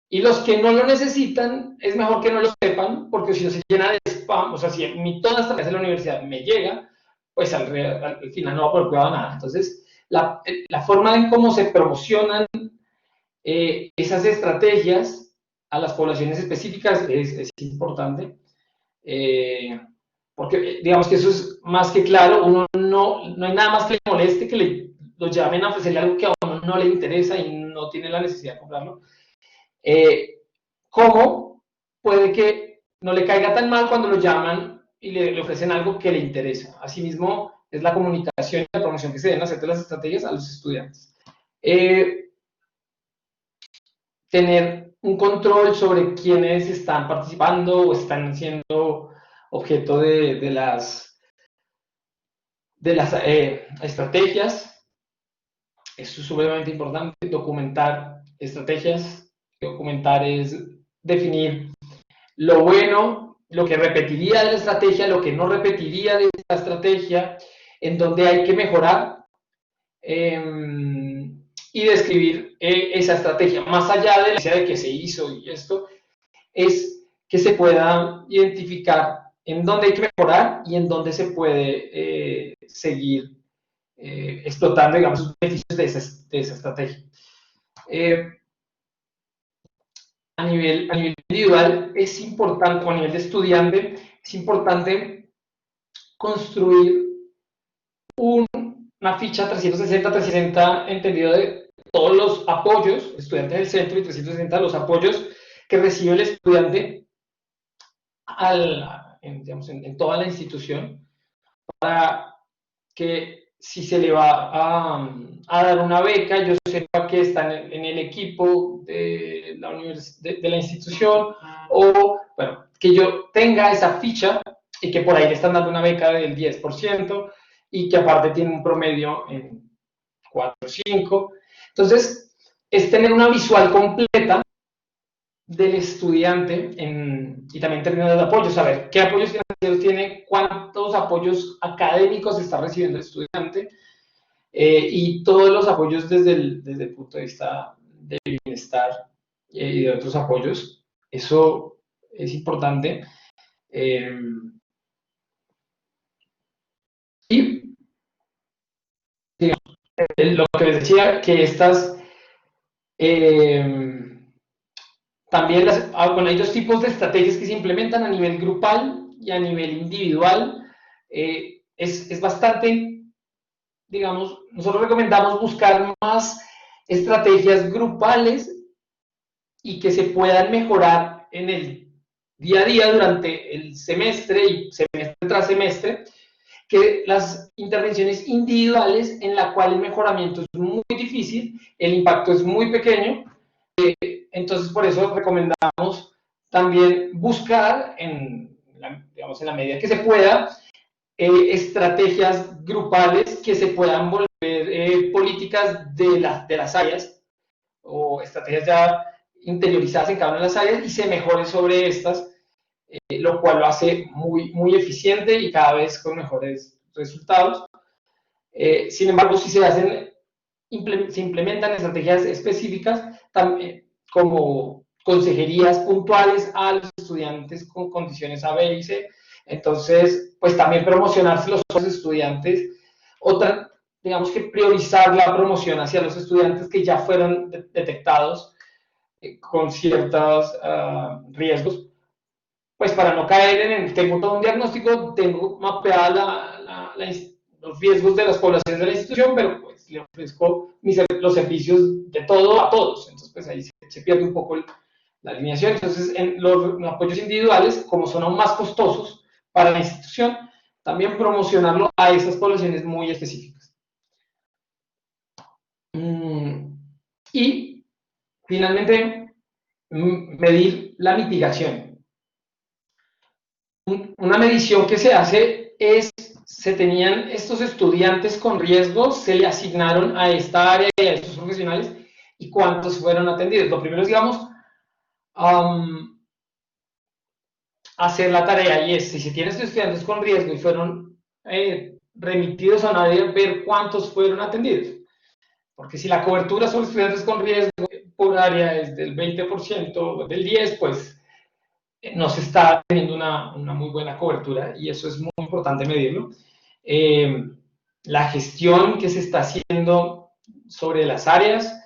Y los que no lo necesitan, es mejor que no lo sepan, porque si no se llena de spam, o sea, si todas las tareas de la universidad me llega, pues al final no va a poder cuidado nada. Entonces, la forma en cómo se promocionan esas estrategias a las poblaciones específicas es importante, porque digamos que eso es más que claro, uno no hay nada más que le moleste que lo llamen a ofrecerle algo que a uno no le interesa y no tiene la necesidad de comprarlo. ¿Cómo puede que no le caiga tan mal cuando lo llaman y le ofrecen algo que le interesa? Asimismo, es la comunicación y la promoción que se deben hacer de las estrategias a los estudiantes. Tener un control sobre quiénes están participando o están siendo objeto de las estrategias. Eso es sumamente importante. Documentar estrategias. Documentar es definir lo bueno, lo que repetiría de la estrategia, lo que no repetiría de la estrategia, en donde hay que mejorar. Y describir esa estrategia, más allá de la idea de que se hizo y esto, es que se pueda identificar en dónde hay que mejorar y en dónde se puede seguir explotando, digamos, los beneficios de esa estrategia. A nivel individual es importante, o a nivel de estudiante, es importante construir una ficha 360 entendido de todos los apoyos, estudiantes del centro, y 360 los apoyos que recibe el estudiante en toda la institución, para que si se le va a dar una beca, yo sepa que está en el equipo de la institución, o bueno, que yo tenga esa ficha y que por ahí le están dando una beca del 10%, y que aparte tiene un promedio en 4 o 5. Entonces, es tener una visual completa del estudiante y también en términos de apoyo, saber qué apoyos financieros tiene, cuántos apoyos académicos está recibiendo el estudiante, y todos los apoyos desde el punto de vista de bienestar y de otros apoyos. Eso es importante. Y lo que les decía, que estas también hay dos tipos de estrategias que se implementan a nivel grupal y a nivel individual. Es bastante, digamos, nosotros recomendamos buscar más estrategias grupales y que se puedan mejorar en el día a día durante el semestre y semestre tras semestre, que las intervenciones individuales en la cual el mejoramiento es muy difícil, el impacto es muy pequeño. Entonces, por eso recomendamos también buscar, digamos, en la medida que se pueda, estrategias grupales que se puedan volver políticas de las áreas, o estrategias ya interiorizadas en cada una de las áreas, y se mejore sobre estas, lo cual lo hace muy, muy eficiente y cada vez con mejores resultados. Sin embargo, si se implementan estrategias específicas, también, como consejerías puntuales a los estudiantes con condiciones A, B y C. Entonces, pues también promocionarse los estudiantes. Digamos que priorizar la promoción hacia los estudiantes que ya fueron detectados con ciertos riesgos, pues para no caer tengo todo un diagnóstico, tengo mapeada los riesgos de las poblaciones de la institución, pero pues le ofrezco los servicios de todo a todos. Entonces, pues ahí se pierde un poco la alineación. Entonces, en los apoyos individuales, como son aún más costosos para la institución, también promocionarlo a esas poblaciones muy específicas. Y finalmente, medir la mitigación. Una medición que se hace es, se tenían estos estudiantes con riesgo, se le asignaron a esta área y a estos profesionales, y cuántos fueron atendidos. Lo primero es, digamos, hacer la tarea, y es, si se tienen estudiantes con riesgo y fueron remitidos a una área, ver cuántos fueron atendidos. Porque si la cobertura sobre estudiantes con riesgo por área es del 20%, del 10%, pues no se está teniendo una muy buena cobertura, y eso es muy importante medirlo. La gestión que se está haciendo sobre las áreas,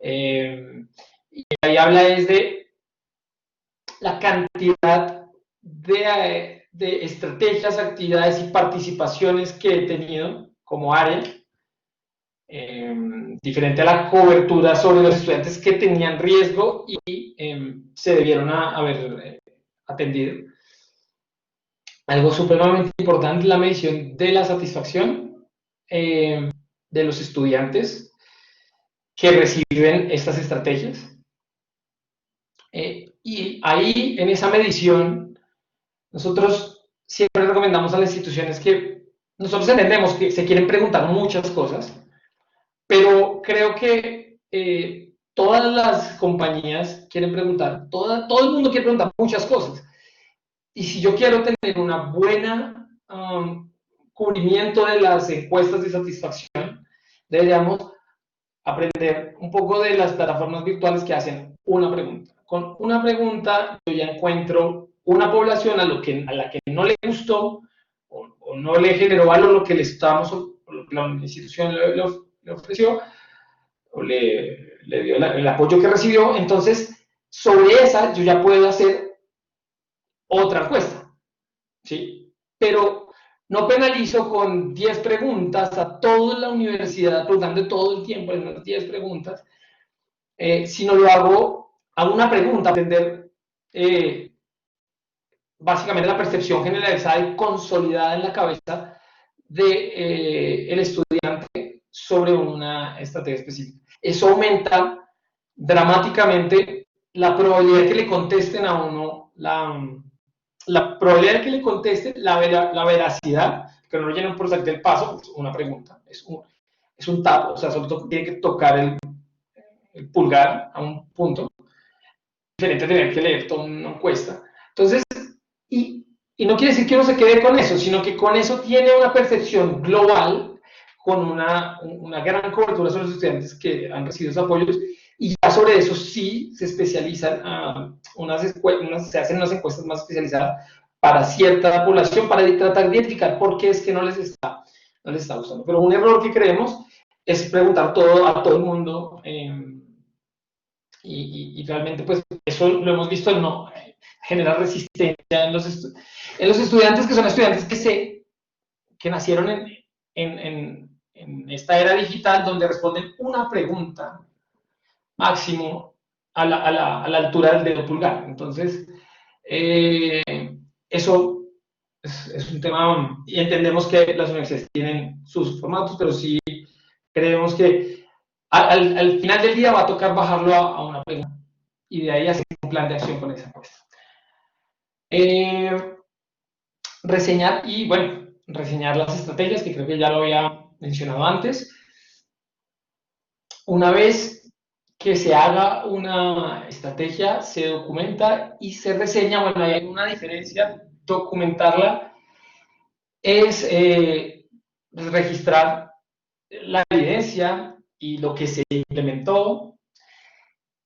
y ahí habla es de la cantidad de estrategias, actividades y participaciones que he tenido como área, diferente a la cobertura sobre los estudiantes que tenían riesgo y se debieron haber atendido. Algo supremamente importante, la medición de la satisfacción de los estudiantes que reciben estas estrategias. Y ahí, en esa medición, nosotros siempre recomendamos a las instituciones que nosotros entendemos que se quieren preguntar muchas cosas, pero creo que todas las compañías quieren preguntar, todo el mundo quiere preguntar muchas cosas. Y si yo quiero tener una buena cubrimiento de las encuestas de satisfacción, deberíamos aprender un poco de las plataformas virtuales que hacen una pregunta. Con una pregunta yo ya encuentro una población a la que no le gustó o no le generó valor lo que le estamos, o lo que la institución le ofreció o le dio el apoyo que recibió. Entonces, sobre esa yo ya puedo hacer otra encuesta, ¿sí? Pero no penalizo con 10 preguntas a toda la universidad, preguntando todo el tiempo en unas 10 preguntas, sino lo hago a una pregunta, aprender básicamente la percepción generalizada y consolidada en la cabeza del estudiante sobre una estrategia específica. Eso aumenta dramáticamente la probabilidad de que le contesten a uno, la probabilidad de que le contesten, la veracidad, que no lo llenen por salir del paso, pues una pregunta, es un tap, o sea, solo tiene que tocar el pulgar a un punto, diferente a tener que leer toda una encuesta. Entonces, y no quiere decir que uno se quede con eso, sino que con eso tiene una percepción global, con una gran cobertura sobre los estudiantes que han recibido esos apoyos, y ya sobre eso sí se especializan, se hacen unas encuestas más especializadas para cierta población, para tratar de identificar por qué es que no les está gustando. Pero un error que creemos es preguntar todo a todo el mundo, y realmente pues eso lo hemos visto, no generar resistencia en los estudiantes, que son estudiantes que nacieron en esta era digital, donde responden una pregunta máximo a la altura del dedo pulgar. Entonces, eso es un tema, y entendemos que las universidades tienen sus formatos, pero sí creemos que al final del día va a tocar bajarlo a una pregunta, y de ahí hacer un plan de acción con esa encuesta. Reseñar las estrategias, que creo que ya lo había mencionado antes. Una vez que se haga una estrategia, se documenta y se reseña. Bueno, hay una diferencia. Documentarla es registrar la evidencia y lo que se implementó,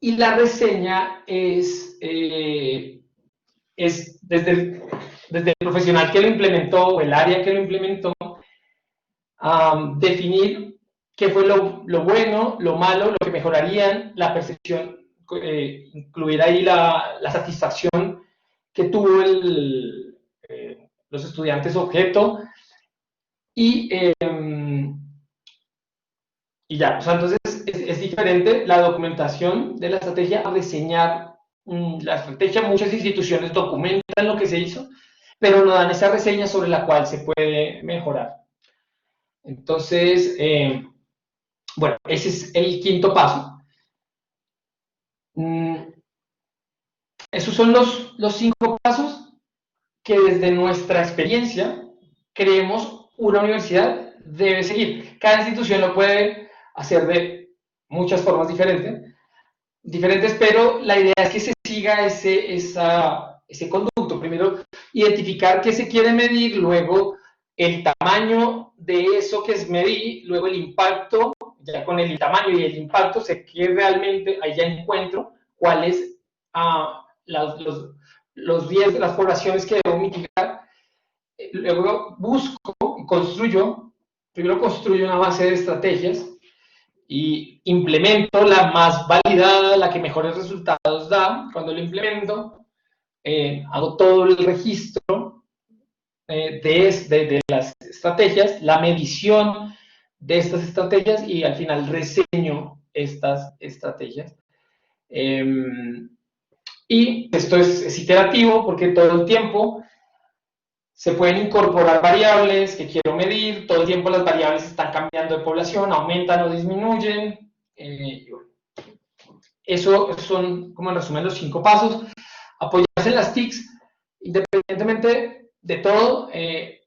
y la reseña es desde el profesional que lo implementó o el área que lo implementó, definir qué fue lo bueno, lo malo, lo que mejorarían, la percepción, incluir ahí la satisfacción que tuvo los estudiantes objeto, y ya. O sea, entonces es diferente la documentación de la estrategia a reseñar la estrategia. Muchas instituciones documentan lo que se hizo, pero no dan esa reseña sobre la cual se puede mejorar. Entonces, bueno, ese es el quinto paso. Esos son los 5 pasos que desde nuestra experiencia creemos una universidad debe seguir. Cada institución lo puede hacer de muchas formas diferentes, pero la idea es que se siga ese conducto. Primero, identificar qué se quiere medir, luego el tamaño de eso que es medir, luego el impacto, ya con el tamaño y el impacto sé que realmente ahí ya encuentro cuáles los riesgos, las poblaciones que debo mitigar. Luego busco y construyo, primero construyo una base de estrategias y implemento la más validada, la que mejores resultados da. Cuando lo implemento, hago todo el registro de las estrategias, la medición de estas estrategias y al final reseño estas estrategias. Y esto es iterativo porque todo el tiempo se pueden incorporar variables que quiero medir, todo el tiempo las variables están cambiando de población, aumentan o disminuyen. Eso son, como en resumen, los 5 pasos. Apoyarse en las TICs, independientemente de todo,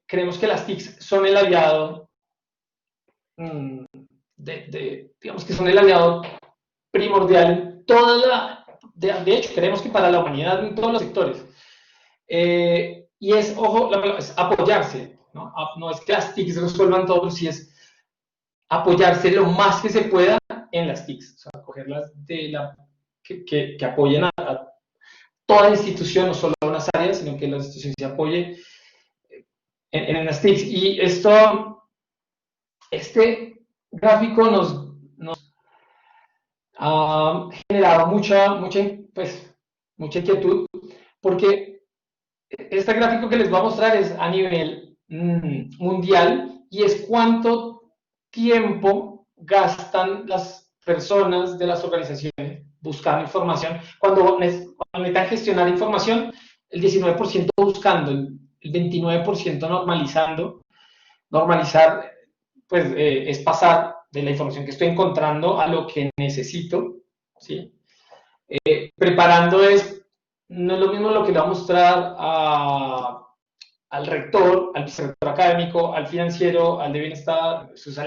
creemos que las TICs son el aliado, digamos que son el aliado primordial en toda la, de hecho, creemos que para la humanidad en todos los sectores. Y es, ojo, es apoyarse, ¿no? No es que las TICs resuelvan todo, pero sí es apoyarse lo más que se pueda en las TICs, o sea, cogerlas que apoyen a toda la institución, no solo a unas áreas, sino que la institución se apoye en las TICs. Y este gráfico nos ha generado mucha inquietud, porque este gráfico que les voy a mostrar es a nivel mundial y es cuánto tiempo gastan las personas de las organizaciones buscando información. Cuando necesitan gestionar información, el 19% buscando, el 29% normalizando. Normalizar, pues, es pasar de la información que estoy encontrando a lo que necesito, ¿sí? Preparando no es lo mismo lo que le va a mostrar al rector, al vicerrector académico, al financiero, al de bienestar, es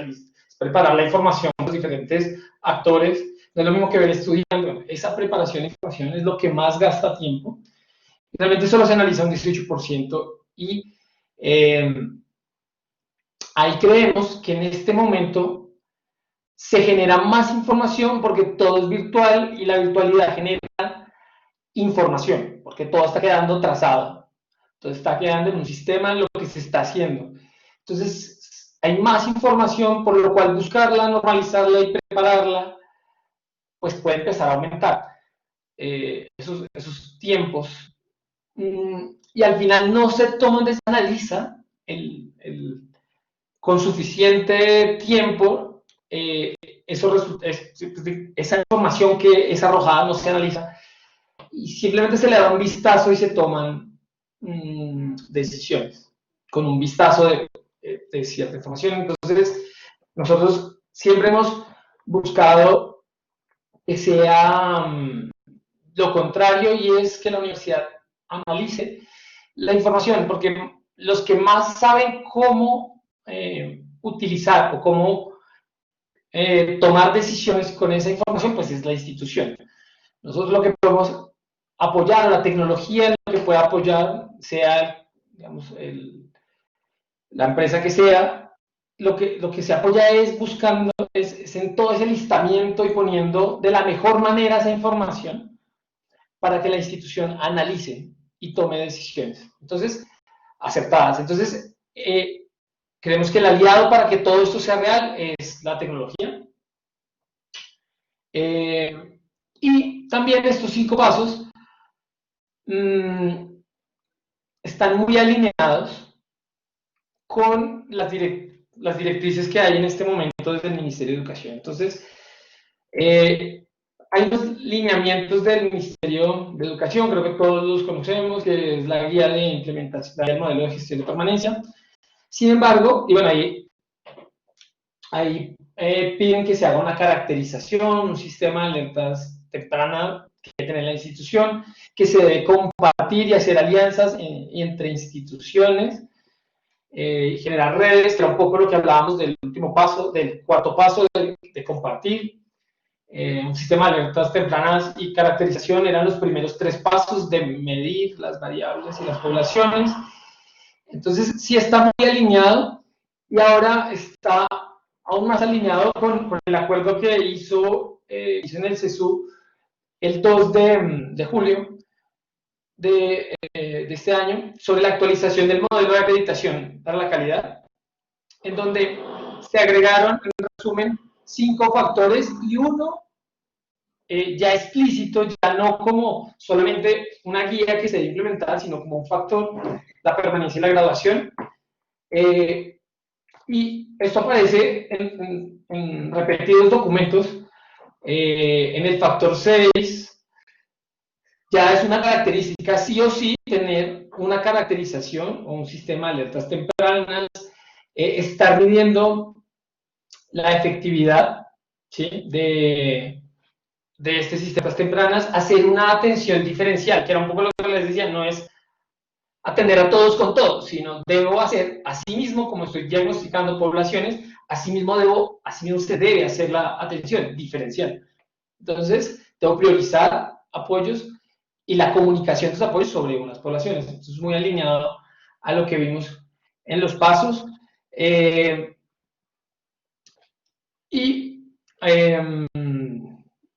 preparar la información a los diferentes actores, no es lo mismo que ver estudiando. Esa preparación de información es lo que más gasta tiempo. Realmente solo se analiza un 18% y ahí creemos que en este momento se genera más información porque todo es virtual y la virtualidad genera información, porque todo está quedando trazado. Entonces está quedando en un sistema lo que se está haciendo. Entonces hay más información, por lo cual buscarla, normalizarla y prepararla, pues puede empezar a aumentar esos tiempos. Y al final no se toma, se analiza con suficiente tiempo esa información que es arrojada, no se analiza y simplemente se le da un vistazo y se toman decisiones con un vistazo de cierta información. Entonces, nosotros siempre hemos buscado que sea lo contrario, y es que la universidad analice la información, porque los que más saben cómo utilizar o cómo tomar decisiones con esa información, pues es la institución. Nosotros lo que podemos apoyar a la tecnología, lo que pueda apoyar, sea, digamos, la empresa que sea, lo que se apoya es buscando, es en todo ese listamiento y poniendo de la mejor manera esa información para que la institución analice y tome decisiones. Entonces, acertadas. Entonces, creemos que el aliado para que todo esto sea real es la tecnología. Y también estos 5 pasos están muy alineados con las directrices que hay en este momento desde el Ministerio de Educación. Entonces, hay unos lineamientos del Ministerio de Educación, creo que todos los conocemos, que es la guía de implementación del modelo de gestión de permanencia. Sin embargo, y bueno, ahí piden que se haga una caracterización, un sistema de alertas temprana que tiene que tener la institución, que se debe compartir y hacer alianzas entre instituciones, generar redes, que era un poco lo que hablábamos del último paso, del cuarto paso de compartir. Un sistema de alertas tempranas y caracterización eran los primeros 3 pasos de medir las variables y las poblaciones. Entonces, sí está muy alineado y ahora está aún más alineado con el acuerdo que hizo en el CESU el 2 de julio de este año sobre la actualización del modelo de acreditación para la calidad, en donde se agregaron, en resumen, 5 factores y uno ya explícito, ya no como solamente una guía que se debe implementar, sino como un factor, la permanencia y la graduación. Y esto aparece en repetidos documentos. En el factor 6, ya es una característica sí o sí tener una caracterización o un sistema de alertas tempranas, estar midiendo la efectividad, ¿sí?, de este sistema tempranas, hacer una atención diferencial, que era un poco lo que les decía, no es atender a todos con todos, sino debo hacer, así mismo como estoy diagnosticando poblaciones, así mismo se debe hacer la atención diferencial. Entonces, tengo que priorizar apoyos y la comunicación de esos apoyos sobre unas poblaciones. Entonces, muy alineado a lo que vimos en los pasos.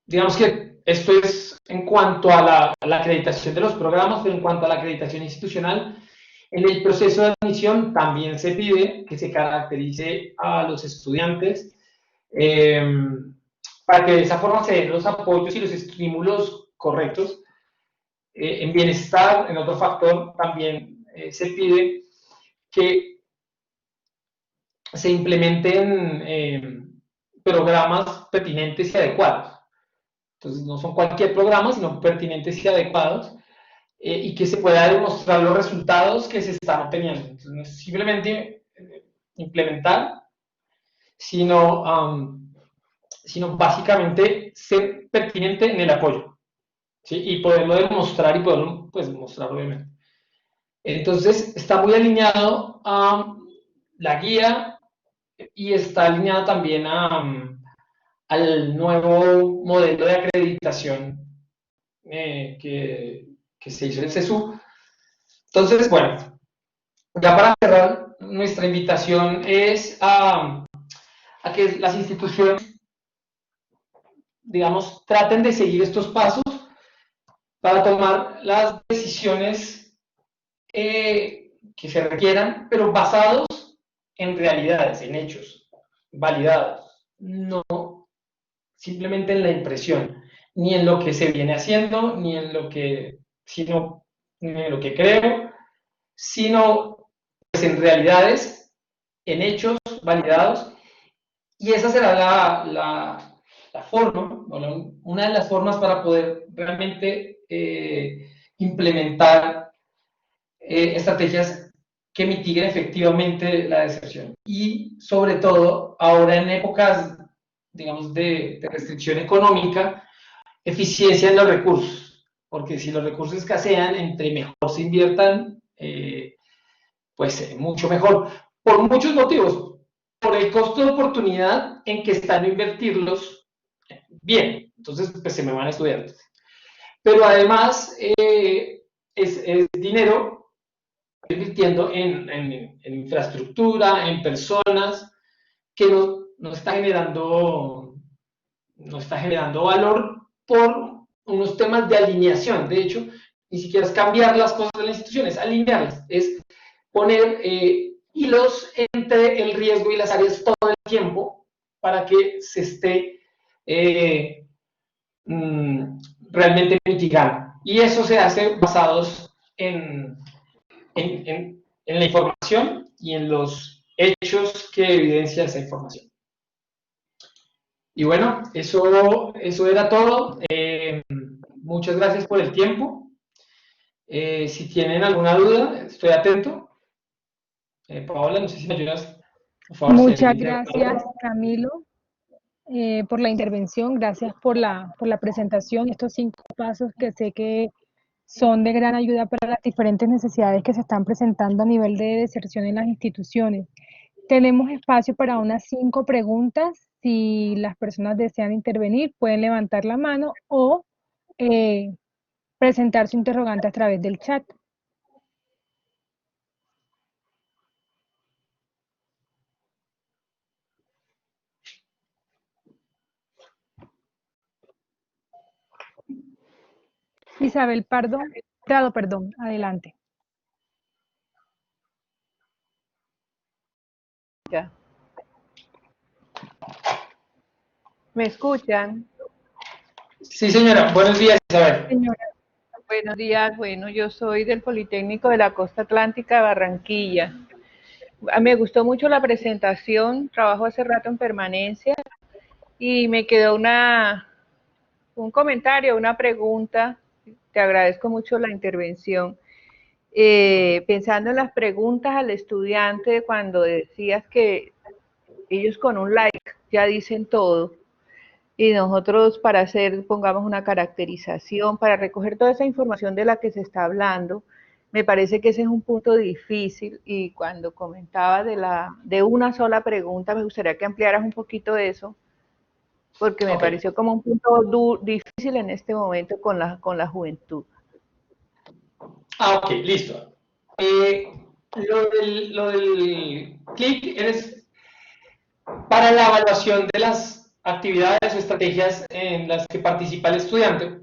Digamos que esto es en cuanto a la acreditación de los programas, pero en cuanto a la acreditación institucional, en el proceso de admisión también se pide que se caracterice a los estudiantes para que de esa forma se den los apoyos y los estímulos correctos. En bienestar, en otro factor, también se pide que se implementen programas pertinentes y adecuados. Entonces, no son cualquier programa, sino pertinentes y adecuados, y que se pueda demostrar los resultados que se están obteniendo. Entonces, no es simplemente implementar, sino básicamente ser pertinente en el apoyo, ¿sí?, y poderlo demostrar y poderlo, pues, mostrar, obviamente. Entonces, está muy alineado a la guía y está alineado también al nuevo modelo de acreditación que se hizo en el CESU. Entonces, bueno, ya para cerrar, nuestra invitación es a que las instituciones, digamos, traten de seguir estos pasos para tomar las decisiones que se requieran, pero basados en realidades, en hechos, validados, no simplemente en la impresión, ni en lo que se viene haciendo, ni en lo que, sino en lo que creo, sino pues, en realidades, en hechos validados, y esa será la forma, una de las formas para poder realmente implementar estrategias que mitiguen efectivamente la deserción. Y sobre todo, ahora en épocas, digamos, de restricción económica, eficiencia en los recursos, porque si los recursos escasean, entre mejor se inviertan, pues mucho mejor, por muchos motivos, por el costo de oportunidad en que están a invertirlos bien, entonces pues se me van estudiantes, pero además es dinero invirtiendo en infraestructura, en personas, que no está generando valor por unos temas de alineación. De hecho, ni siquiera es cambiar las cosas de la institución, es alinearlas, es poner hilos entre el riesgo y las áreas todo el tiempo para que se esté realmente mitigando. Y eso se hace basados en la información y en los hechos que evidencia esa información. Y bueno, eso era todo. Muchas gracias por el tiempo. Si tienen alguna duda, estoy atento. Paola, no sé si me ayudas, por favor, si Muchas alguien tiene alguna gracias, duda. Camilo, por la intervención. Gracias por la presentación. Estos 5 pasos que sé que son de gran ayuda para las diferentes necesidades que se están presentando a nivel de deserción en las instituciones. Tenemos espacio para unas 5 preguntas. Si las personas desean intervenir, pueden levantar la mano o eh, presentar su interrogante a través del chat. Isabel Prado, perdón, adelante. Ya. ¿Me escuchan? Sí, señora. Buenos días, Isabel. Señora, Buenos días. Bueno, yo soy del Politécnico de la Costa Atlántica de Barranquilla. Me gustó mucho la presentación, trabajo hace rato en permanencia y me quedó un comentario, una pregunta. Te agradezco mucho la intervención. Pensando en las preguntas al estudiante cuando decías que ellos con un like ya dicen todo. Y nosotros para hacer, pongamos una caracterización, para recoger toda esa información de la que se está hablando, me parece que ese es un punto difícil y cuando comentaba de una sola pregunta, me gustaría que ampliaras un poquito eso, porque me Ok. pareció como un punto difícil en este momento con la juventud. Ok, listo. Lo del clic es para la evaluación de las actividades o estrategias en las que participa el estudiante.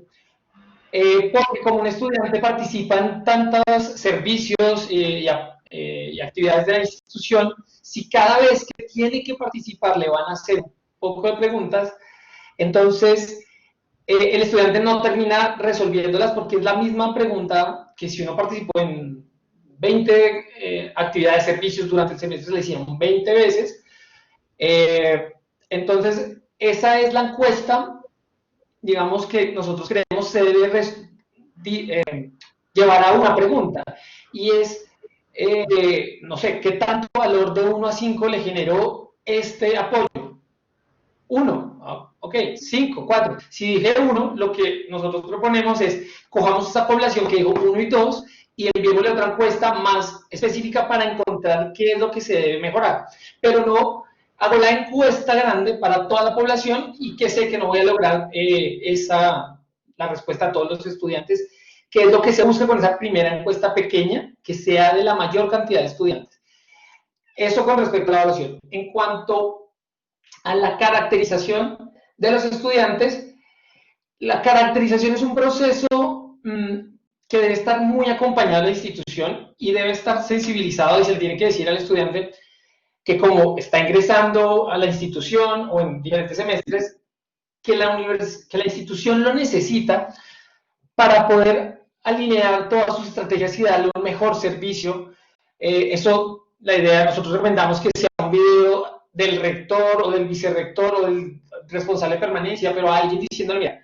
Porque como un estudiante participa en tantos servicios y actividades de la institución, si cada vez que tiene que participar le van a hacer un poco de preguntas, entonces el estudiante no termina resolviéndolas porque es la misma pregunta que si uno participó en 20 actividades, servicios durante el semestre, le hicieron 20 veces. Entonces, esa es la encuesta, digamos, que nosotros creemos se debe llevar a una pregunta, y es, no sé, ¿qué tanto valor de 1 a 5 le generó este apoyo? 1, ok, 5, 4. Si dije 1, lo que nosotros proponemos es, cojamos esa población que dijo 1 y 2 y enviémosle otra encuesta más específica para encontrar qué es lo que se debe mejorar. Pero no hago la encuesta grande para toda la población y que sé que no voy a lograr la respuesta a todos los estudiantes, que es lo que se busca con esa primera encuesta pequeña, que sea de la mayor cantidad de estudiantes. Eso con respecto a la evaluación. En cuanto a la caracterización de los estudiantes, la caracterización es un proceso que debe estar muy acompañado de la institución y debe estar sensibilizado, y se le tiene que decir al estudiante que como está ingresando a la institución o en diferentes semestres, que la institución lo necesita para poder alinear todas sus estrategias y darle un mejor servicio. Eso, la idea, nosotros recomendamos que sea un video del rector o del vicerrector o del responsable de permanencia, pero alguien diciéndole, mira,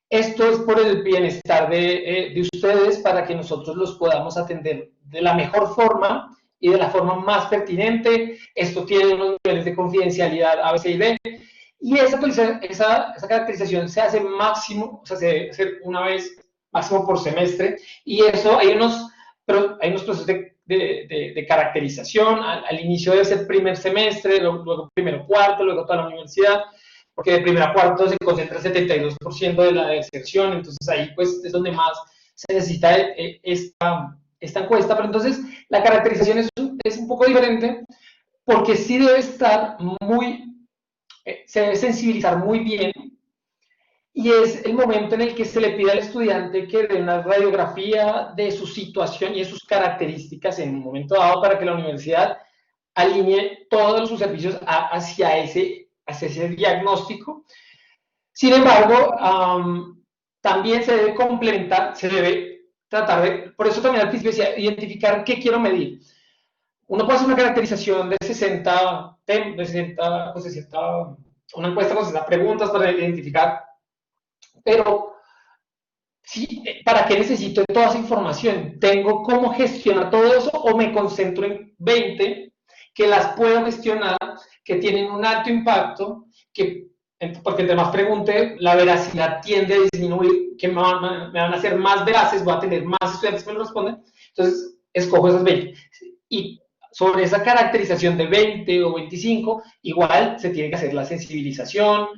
esto es por el bienestar de ustedes para que nosotros los podamos atender de la mejor forma y de la forma más pertinente. Esto tiene unos niveles de confidencialidad A, B, C y D. Y esa caracterización se hace máximo, o sea, se debe hacer una vez máximo por semestre. Y eso, hay unos procesos de caracterización. Al inicio debe ser primer semestre, luego primero cuarto, luego toda la universidad, porque de primero a cuarto se concentra el 72% de la deserción, entonces ahí pues es donde más se necesita esta encuesta. Pero entonces la caracterización es un poco diferente, porque sí debe estar se debe sensibilizar muy bien, y es el momento en el que se le pide al estudiante que dé una radiografía de su situación y de sus características en un momento dado para que la universidad alinee todos sus servicios hacia ese diagnóstico. Sin embargo, también se debe complementar, se debe tratar de, por eso también al principio decía, identificar qué quiero medir. Uno puede hacer una caracterización de 60 una encuesta con 60 preguntas para identificar, pero sí, ¿para qué necesito toda esa información? ¿Tengo cómo gestionar todo eso o me concentro en 20 que las puedo gestionar, que tienen un alto impacto, porque entre más pregunte, la veracidad tiende a disminuir, que me van a hacer más veraces, voy a tener más estudiantes que me lo responden, entonces escojo esas 20. Y sobre esa caracterización de 20 o 25, igual se tiene que hacer la sensibilización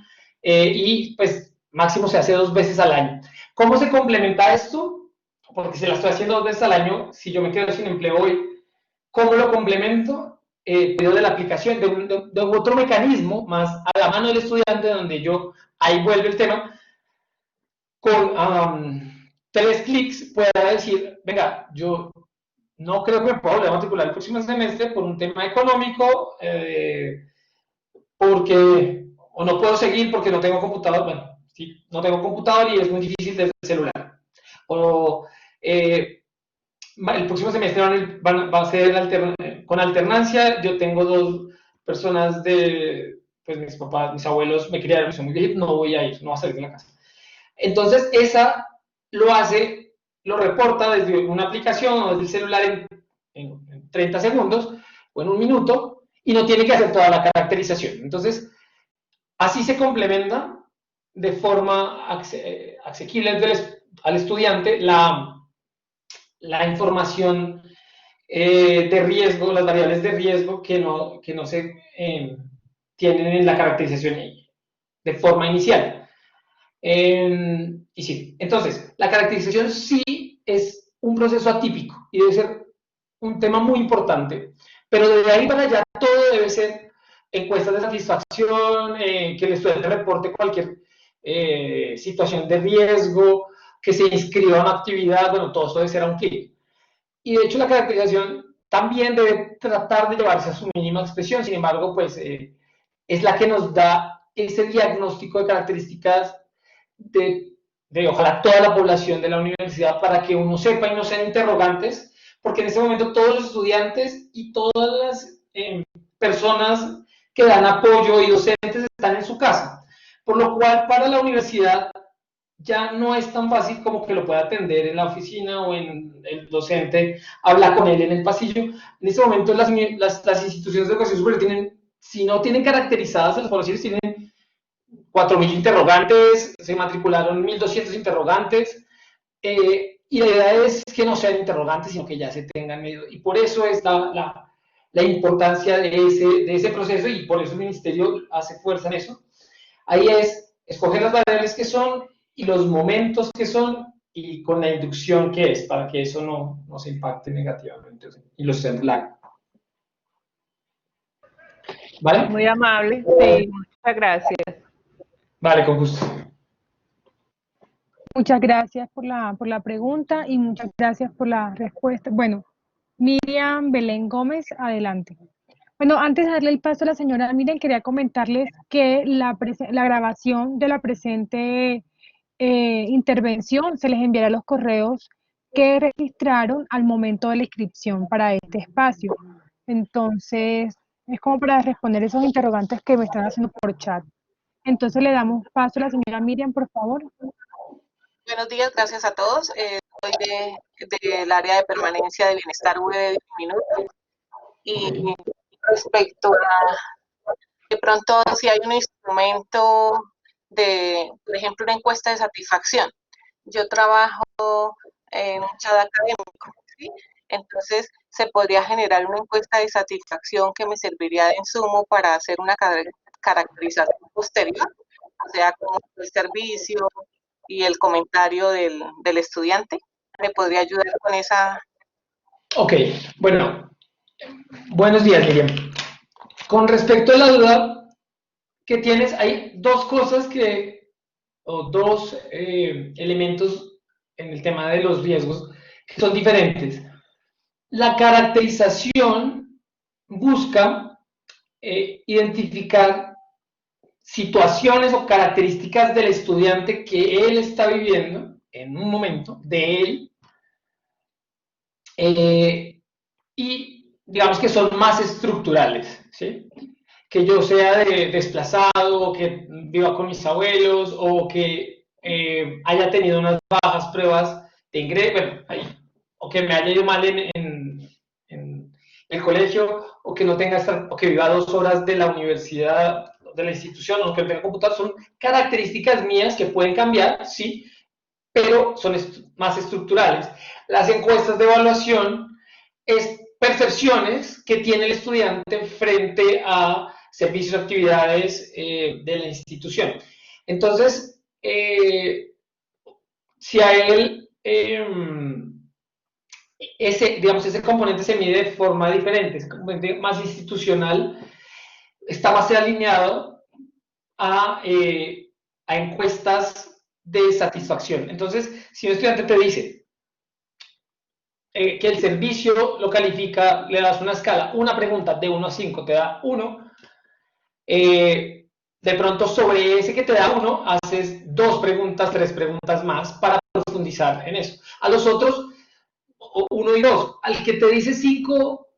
y pues máximo se hace 2 veces al año. ¿Cómo se complementa esto? Porque si la estoy haciendo 2 veces al año, si yo me quedo sin empleo hoy, ¿cómo lo complemento? De la aplicación, de otro mecanismo más a la mano del estudiante, donde yo, ahí vuelve el tema, con 3 clics pueda decir, venga, yo no creo que me pueda volver a matricular el próximo semestre por un tema económico, porque, o no puedo seguir porque no tengo computador, bueno, sí, no tengo computador y es muy difícil desde el celular. O el próximo semestre va a ser con alternancia, yo tengo 2 personas pues mis papás, mis abuelos me criaron, son muy viejitos, no voy a ir, no voy a salir de la casa. Entonces, esa lo reporta desde una aplicación o desde el celular en 30 segundos o en un minuto y no tiene que hacer toda la caracterización. Entonces, así se complementa de forma asequible al estudiante la información de riesgo, las variables de riesgo que no se tienen en la caracterización de forma inicial. Y sí, entonces, la caracterización sí es un proceso atípico y debe ser un tema muy importante, pero de ahí para allá todo debe ser encuestas de satisfacción, que el estudiante reporte cualquier situación de riesgo, que se inscriba a una actividad, bueno, todo eso debe ser a un clic. Y de hecho la caracterización también debe tratar de llevarse a su mínima expresión, sin embargo, pues es la que nos da ese diagnóstico de características de ojalá toda la población de la universidad para que uno sepa y no sean interrogantes, porque en este momento todos los estudiantes y todas las personas que dan apoyo y docentes están en su casa, por lo cual para la universidad ya no es tan fácil como que lo pueda atender en la oficina o en el docente, habla con él en el pasillo. En este momento las instituciones de educación superior tienen, si no tienen caracterizadas, los conocidos tienen 4.000 interrogantes, se matricularon 1.200 interrogantes, y la idea es que no sean interrogantes, sino que ya se tengan medido. Y por eso es la importancia de ese proceso y por eso el ministerio hace fuerza en eso. Ahí es escoger las variables que son y los momentos que son y con la inducción que es, para que eso no se impacte negativamente y los estudiantes la hagan. ¿Vale? Muy amable, sí, muchas gracias. Vale, con gusto. Muchas gracias por la pregunta y muchas gracias por la respuesta. Bueno, Miriam Belén Gómez, adelante. Bueno, antes de darle el paso a la señora Miriam, quería comentarles que la grabación de la presente intervención se les enviará a los correos que registraron al momento de la inscripción para este espacio. Entonces, es como para responder esos interrogantes que me están haciendo por chat. Entonces, le damos paso a la señora Miriam, por favor. Buenos días, gracias a todos. Soy del área de permanencia de bienestar V de 10 minutos. Y respecto a, de pronto, si hay un instrumento por ejemplo, una encuesta de satisfacción. Yo trabajo en un chat académico, ¿sí? Entonces, se podría generar una encuesta de satisfacción que me serviría de insumo para hacer una caracterización posterior, o sea, como el servicio y el comentario del estudiante. ¿Me podría ayudar con esa? Ok, bueno, buenos días, Miriam. Con respecto a la duda que tienes, hay 2 cosas o 2 elementos en el tema de los riesgos que son diferentes. La caracterización busca identificar situaciones o características del estudiante que él está viviendo en un momento, de él, y digamos que son más estructurales, ¿sí? que yo sea desplazado, o que viva con mis abuelos, o que haya tenido unas bajas pruebas de ingreso, bueno, o que me haya ido mal en el colegio, o que no tenga o que viva 2 horas de la universidad, de la institución, o que no tenga computador, son características mías que pueden cambiar, sí, pero son más estructurales. Las encuestas de evaluación es percepciones que tiene el estudiante frente a servicios o actividades de la institución. Entonces, si a él ese componente se mide de forma diferente, ese componente más institucional, está más alineado a encuestas de satisfacción. Entonces, si un estudiante te dice que el servicio lo califica, le das una escala, una pregunta de 1 a 5 te da 1, de pronto sobre ese que te da 1, haces 2 preguntas, 3 preguntas más para profundizar en eso. A los otros, 1 y 2. Al que te dice 5,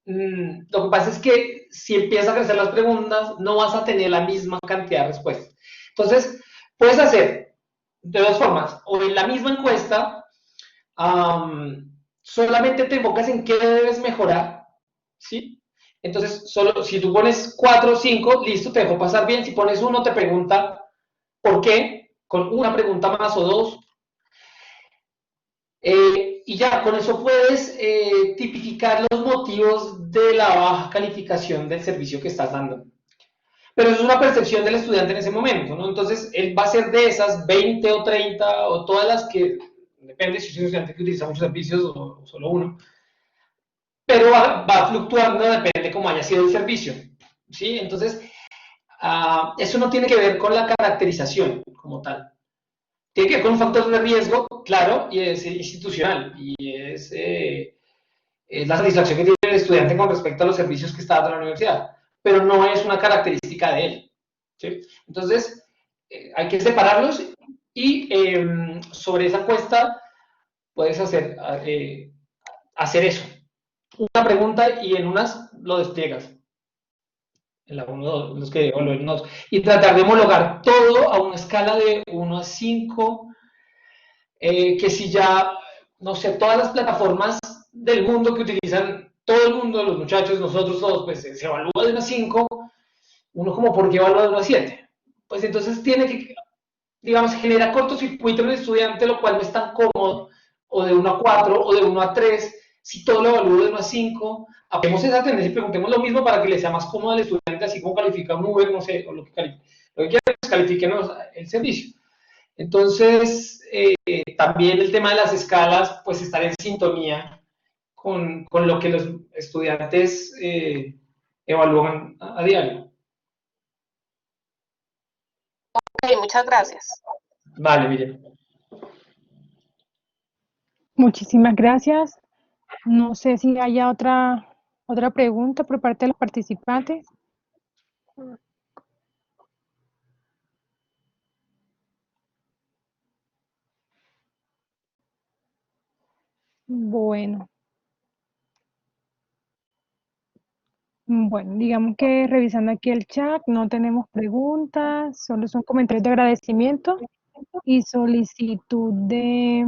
lo que pasa es que si empiezas a crecer las preguntas, no vas a tener la misma cantidad de respuestas. Entonces, puedes hacer de 2 formas, o en la misma encuesta, solamente te enfocas en qué debes mejorar, ¿sí? Entonces, solo si tú pones 4 o 5, listo, te dejó pasar bien. Si pones 1, te pregunta por qué, con una pregunta más o 2. Y ya, con eso puedes tipificar los motivos de la baja calificación del servicio que estás dando. Pero eso es una percepción del estudiante en ese momento, ¿no? Entonces, él va a ser de esas 20 o 30 o todas las que, depende si es un estudiante que utiliza muchos servicios o solo uno, pero va fluctuando, depende cómo haya sido el servicio, ¿sí? Entonces, eso no tiene que ver con la caracterización como tal. Tiene que ver con un factor de riesgo, claro, y es institucional, y es la satisfacción que tiene el estudiante con respecto a los servicios que está dando la universidad, pero no es una característica de él, ¿sí? Entonces, hay que separarlos y sobre esa encuesta puedes hacer eso. Una pregunta y en unas lo despliegas. En la 1, 2, los que evalúen 2. Y tratar de homologar todo a una escala de 1 a 5, que si ya, no sé, todas las plataformas del mundo que utilizan, todo el mundo, los muchachos, nosotros todos, pues se evalúa de 1 a 5, uno como, ¿por qué evalúa de 1 a 7? Pues entonces tiene que, digamos, genera cortocircuito en el estudiante, lo cual no es tan cómodo, o de 1 a 4, o de 1 a 3, si todo lo evalúo de 1 a 5, aplicemos esa tendencia y preguntemos lo mismo para que le sea más cómodo al estudiante, así como califica un Uber, no sé, o lo que califique. Lo que quieran es califiquen el servicio. Entonces, también el tema de las escalas, pues estar en sintonía con lo que los estudiantes evalúan a diario. Ok, muchas gracias. Vale, Miriam. Muchísimas gracias. No sé si haya otra pregunta por parte de los participantes. Bueno. Bueno, digamos que revisando aquí el chat, no tenemos preguntas, solo son comentarios de agradecimiento y solicitud de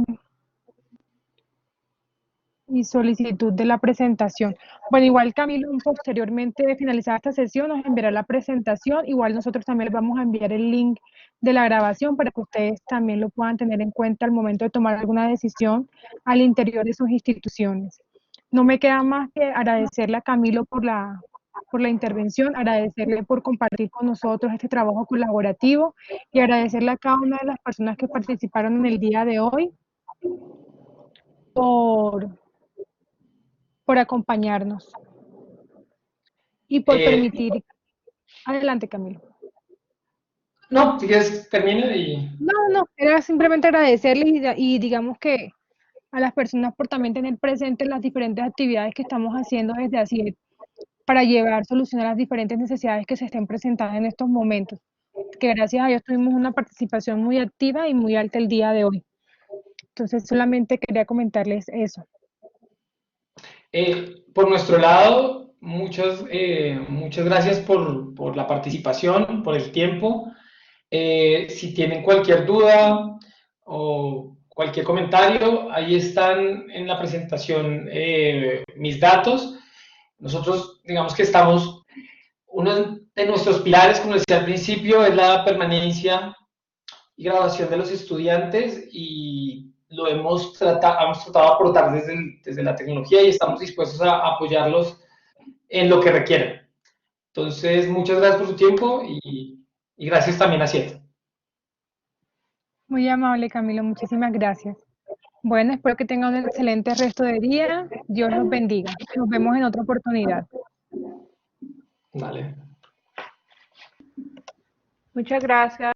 la presentación. Bueno, igual Camilo, posteriormente de finalizar esta sesión, nos enviará la presentación. Igual nosotros también les vamos a enviar el link de la grabación para que ustedes también lo puedan tener en cuenta al momento de tomar alguna decisión al interior de sus instituciones. No me queda más que agradecerle a Camilo por la intervención, agradecerle por compartir con nosotros este trabajo colaborativo y agradecerle a cada una de las personas que participaron en el día de hoy por acompañarnos y por permitir. Adelante, Camilo. No, si quieres, termina y... No, era simplemente agradecerle y digamos que a las personas por también tener presentes las diferentes actividades que estamos haciendo desde ACIET para llevar solución a las diferentes necesidades que se estén presentando en estos momentos, que gracias a Dios tuvimos una participación muy activa y muy alta el día de hoy. Entonces, solamente quería comentarles eso. Por nuestro lado, muchas gracias por la participación, por el tiempo. Si tienen cualquier duda o cualquier comentario, ahí están en la presentación mis datos. Nosotros, digamos que estamos, uno de nuestros pilares, como decía al principio, es la permanencia y graduación de los estudiantes y lo hemos tratado de aportar desde la tecnología y estamos dispuestos a apoyarlos en lo que requieran. Entonces, muchas gracias por su tiempo y gracias también a Siete. Muy amable, Camilo, muchísimas gracias. Bueno, espero que tengan un excelente resto de día. Dios los bendiga. Nos vemos en otra oportunidad. Vale. Muchas gracias.